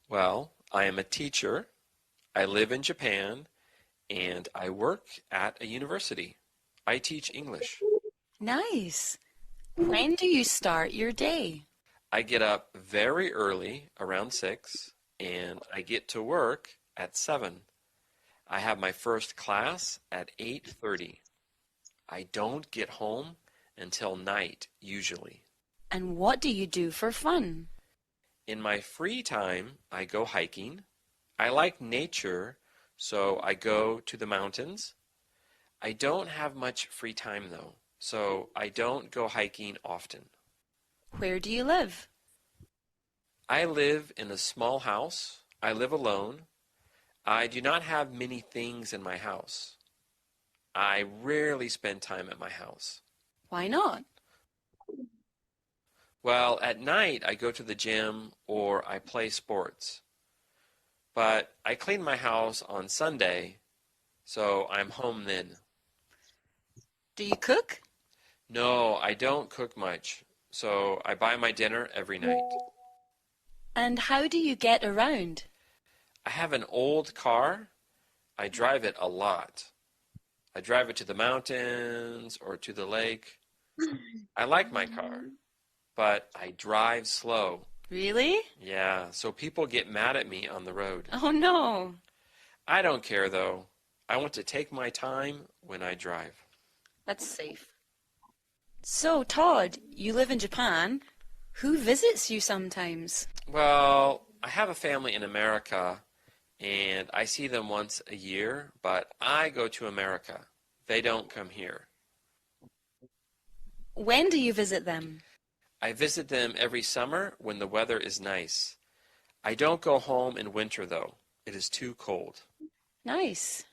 Well, I am a teacher. I live in Japan, and I work at a university. I teach English. Nice. When do you start your day? I get up very early, around 6, and I get to work at 7. I have my first class at 8:30. I don't get home until night, usually. And what do you do for fun? In my free time, I go hiking. I like nature, so I go to the mountains. I don't have much free time though, so I don't go hiking often. Where do you live? I live in a small house. I live alone. I do not have many things in my house. I rarely spend time at my house. Why not? Well, at night I go to the gym or I play sports. But I clean my house on Sunday, so I'm home then. Do you cook? No, I don't cook much, so I buy my dinner every night. And how do you get around? I have an old car. I drive it a lot. I drive it to the mountains or to the lake. I like my car, but I drive slow. Really? Yeah, so people get mad at me on the road. Oh no. I don't care though. I want to take my time when I drive. That's safe. So, Todd, you live in Japan. Who visits you sometimes? Well, I have a family in America, and I see them once a year, but I go to America. They don't come here. When do you visit them? I visit them every summer when the weather is nice. I don't go home in winter, though. It is too cold. Nice.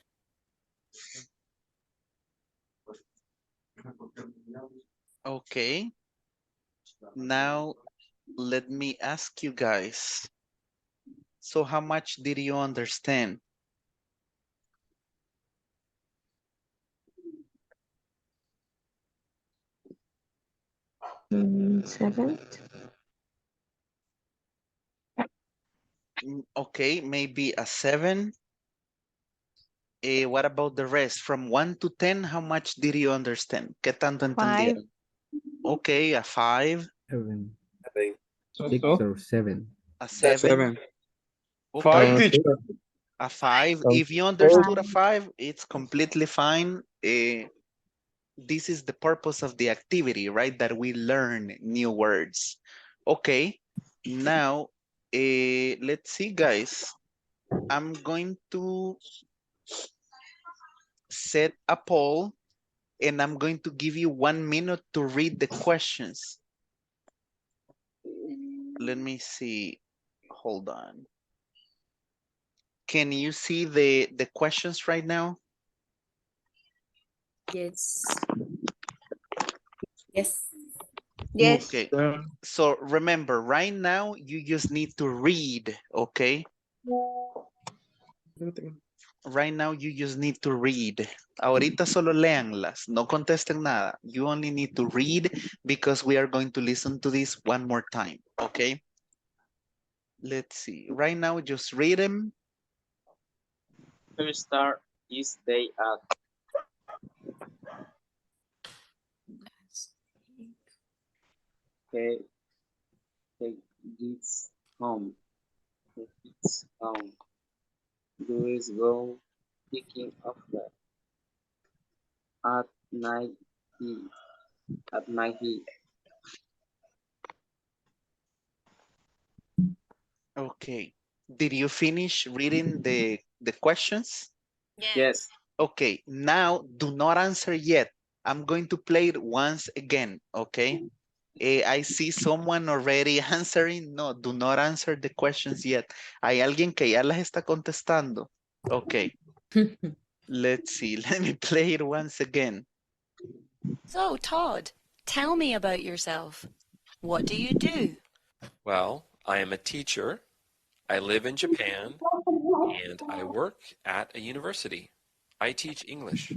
Okay. Now, let me ask you guys. So how much did you understand? Seven. Okay, maybe a 7. What about the rest? From 1 to 10, how much did you understand? ¿Qué tanto entendieron? Okay, a 5. 7, So, 6 so? or 7. A 7. 7. Okay. 5, teacher. A 5. So, If you understood a 5, it's completely fine. This is the purpose of the activity, right? That we learn new words. Okay. Now, let's see, guys. I'm going to set a poll and I'm going to give you 1 minute to read the questions. Let me see. Hold on. Can you see the questions right now? Yes. Yes. Yes. Okay. So remember, right now, you just need to read, okay? Right now, you just need to read. Ahorita solo léanlas, no contesten nada. You only need to read because we are going to listen to this one more time, okay? Let's see. Right now, just read them. First start is day at. Okay, take this home. Take it home. Do is go picking of that. At night he. At night he. Okay. Did you finish reading the questions? Yes. Okay, now do not answer yet. I'm going to play it once again, okay? I see someone already answering. No, do not answer the questions yet. Hay alguien que ya las está contestando. Okay. Let's see. Let me play it once again. So, Todd, tell me about yourself. What do you do? Well, I am a teacher. I live in Japan, and I work at a university. I teach English.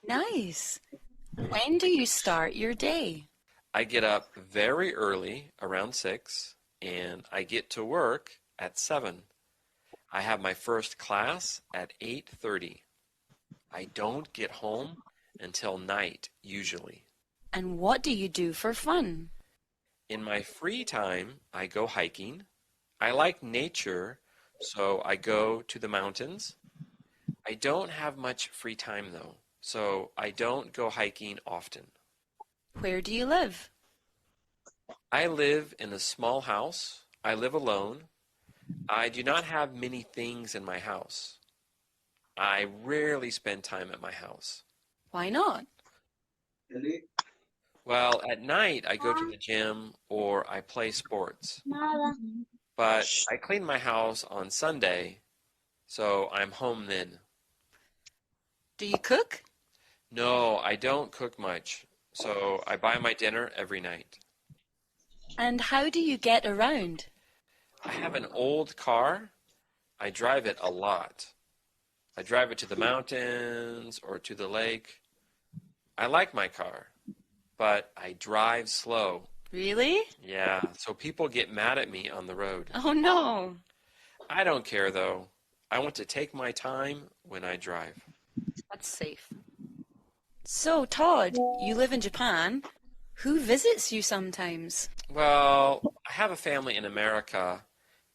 Nice. When do you start your day? I get up very early, around 6, and I get to work at 7. I have my first class at 8:30. I don't get home until night, usually. And what do you do for fun? In my free time, I go hiking. I like nature, so I go to the mountains. I don't have much free time though, so I don't go hiking often. Where do you live? I live in a small house. I live alone. I do not have many things in my house. I rarely spend time at my house. Why not? Well, at night I go to the gym or I play sports. But I clean my house on Sunday, so I'm home then. Do you cook? No, I don't cook much, so I buy my dinner every night. And how do you get around? I have an old car. I drive it a lot. I drive it to the mountains or to the lake. I like my car, but I drive slow. Really? Yeah, so people get mad at me on the road. Oh no. I don't care though. I want to take my time when I drive. That's safe. So, Todd, you live in Japan. Who visits you sometimes? Well, I have a family in America,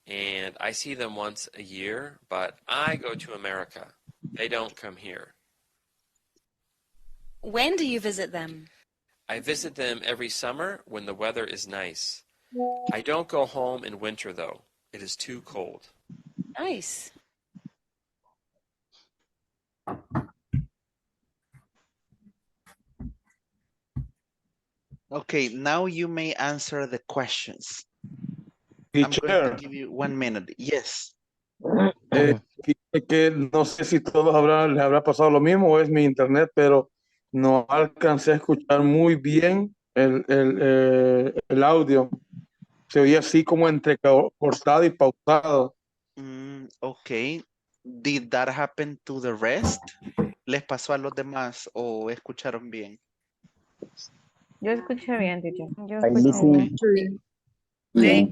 and I see them once a year, but I go to America. They don't come here. When do you visit them? I visit them every summer when the weather is nice. I don't go home in winter, though. It is too cold. Nice. Okay, now you may answer the questions. I'm going to give you 1 minute. Yes. Fíjate que no sé si todos les habrá pasado lo mismo o es mi internet, pero no alcancé a escuchar muy bien el audio. Se oía así como entrecortado y pausado. Okay. Did that happen to the rest? ¿Les pasó a los demás o escucharon bien? Yo escuché bien, teacher. Yo Ahí escuché bien.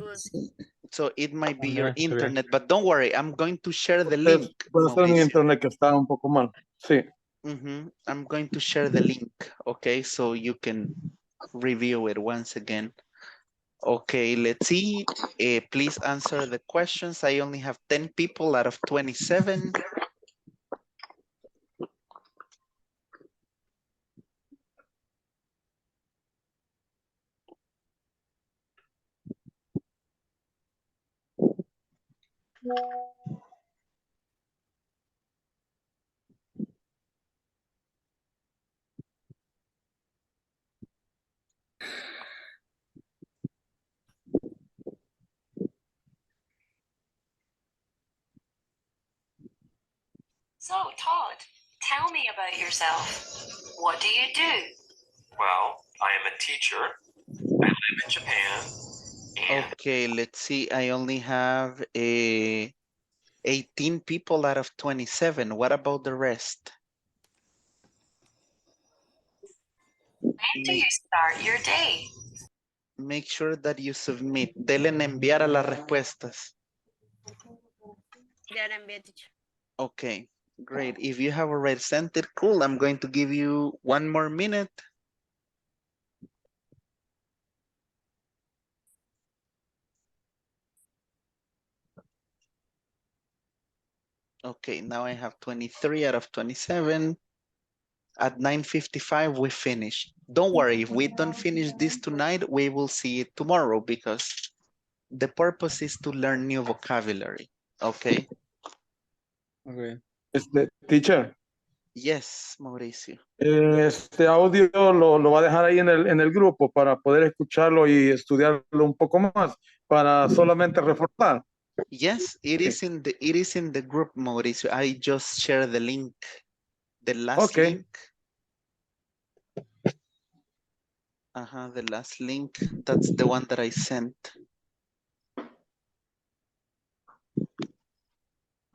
So it might be your internet, but don't worry, I'm going to share the link. Puede ser mi Mauricio. internet que está un poco mal. Sí. I'm going to share the link, okay, so you can review it once again. Okay, let's see. Please answer the questions. I only have 10 people out of 27. So, Todd, tell me about yourself. What do you do? Well, I am a teacher. I live in Japan. Okay, let's see. I only have 18 people out of 27. What about the rest? When do you start your day? Make sure that you submit. Denle en enviar a las respuestas. Ya la envié, teacher. Okay, great. If you have already sent it, cool. I'm going to give you 1 more minute. Okay, now I have 23 out of 27. At 9:55, we finish. Don't worry, if we don't finish this tonight, we will see it tomorrow because the purpose is to learn new vocabulary, okay? Okay. Teacher. Yes, Mauricio. Este audio lo va a dejar ahí en el grupo para poder escucharlo y estudiarlo un poco más, para solamente reforzar. Yes, it is in the group, Mauricio. I just shared the link, the last link. The last link, that's the one that I sent.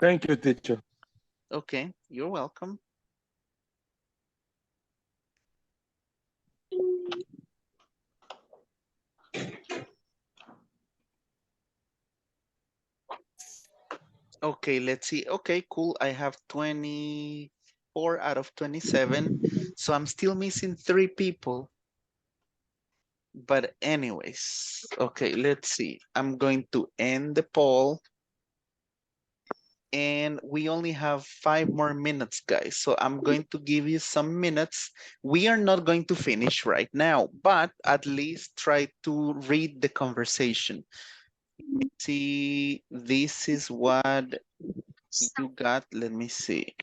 Thank you, teacher. Okay, you're welcome. Okay, let's see. Okay, cool. I have 24 out of 27. So I'm still missing 3 people. But anyways, okay, let's see. I'm going to end the poll. And we only have 5 more minutes, guys. So I'm going to give you some minutes. We are not going to finish right now, but at least try to read the conversation. Let me see, this is what you got. Let me see.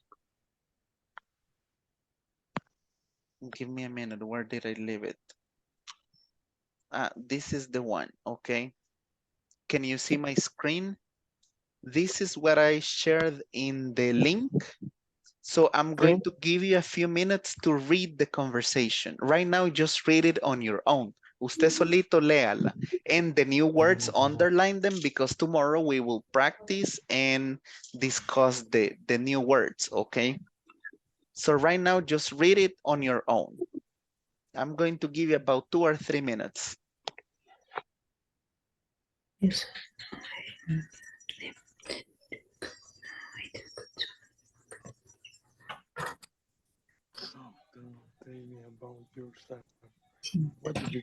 Give me a minute. Where did I leave it? This is the one, okay? Can you see my screen? This is what I shared in the link. So I'm going to give you a few minutes to read the conversation. Right now, just read it on your own. Usted solito léala. And the new words, underline them because tomorrow we will practice and discuss the new words, okay? So right now, just read it on your own. I'm going to give you about 2 or 3 minutes. Yes. Tell me about yourself. What did you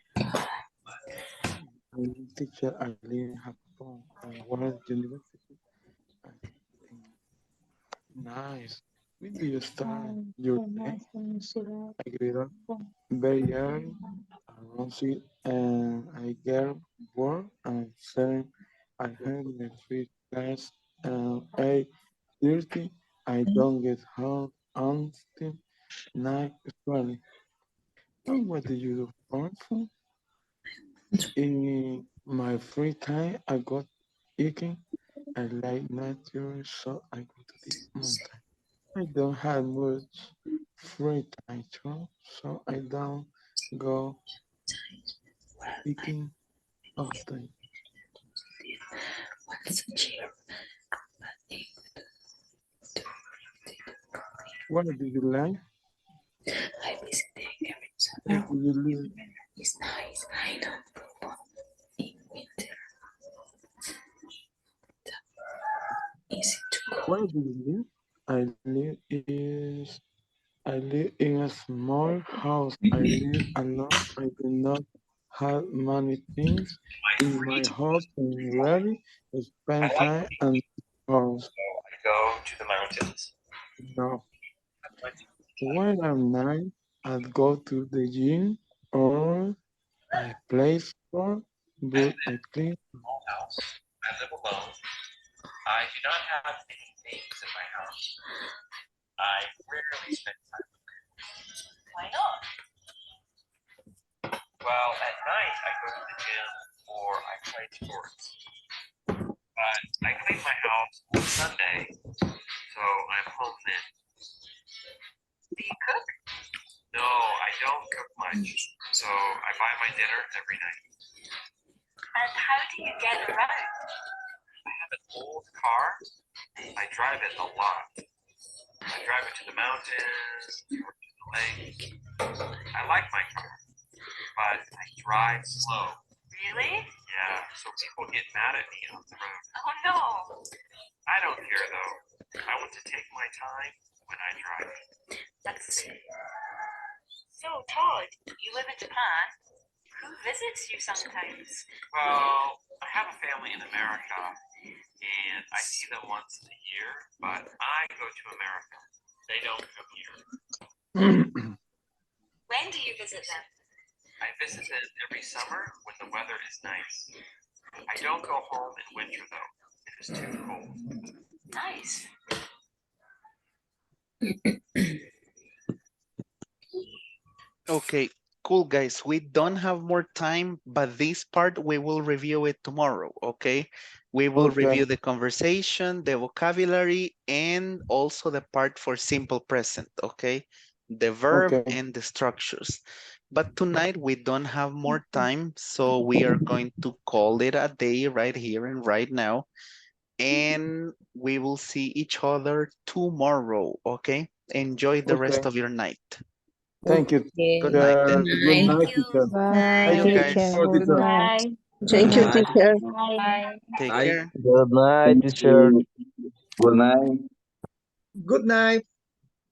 I'm teacher I live in Japan and World University. I think nice. When do you start your day? I get up very early around 6 and I get work at 7. I have my first class at 8:30. I don't get home until 9:20. And what do you do for fun? In my free time, I go hiking. I like nature, so I go to the mountain. I don't have much free time, so I don't go hiking often. What do you like? I visit every Where summer. do you live? It's nice. I don't go in winter. Easy to go. Where do you live? I live in a small house. I live alone. I do not have many things in my house and rarely spend time in the house. I go to the mountains. No. When I'm 9, I'd go to the gym or I play sport, but I clean. Small house. I live alone. I do not have any things in my house. I rarely spend time. Why not? Well, at night I go to the gym or I play sports. But I clean my house on Sunday, so I'm home then. Do you cook? No, I don't cook much, so I buy my dinner every night. And how do you get around? I have an old car. I drive it a lot. I drive it to the mountains, or to the lake. I like my car, but I drive slow. Really? Yeah, so people get mad at me on the road. Oh no. I don't care though. I want to take my time when I drive. That's it. So, Todd, you live in Japan. Who visits you sometimes? Well, I have a family in America, and I see them once a year, but I go to America. They don't come here. When do you visit them? I visit them every summer when the weather is nice. I don't go home in winter though. It is too cold. Nice. Okay, cool guys. We don't have more time, but this part we will review it tomorrow, okay? We will review the conversation, the vocabulary, and also the part for simple present, okay? The verb and the structures. But tonight we don't have more time, so we are going to call it a day right here and right now. And we will see each other tomorrow, okay? Enjoy the rest of your night. Thank you. Good night then. Good night, teacher. Bye, Thank you, guys. teacher. Bye. Thank you, teacher. Bye. Take care. Good night, teacher. Good night. Good night.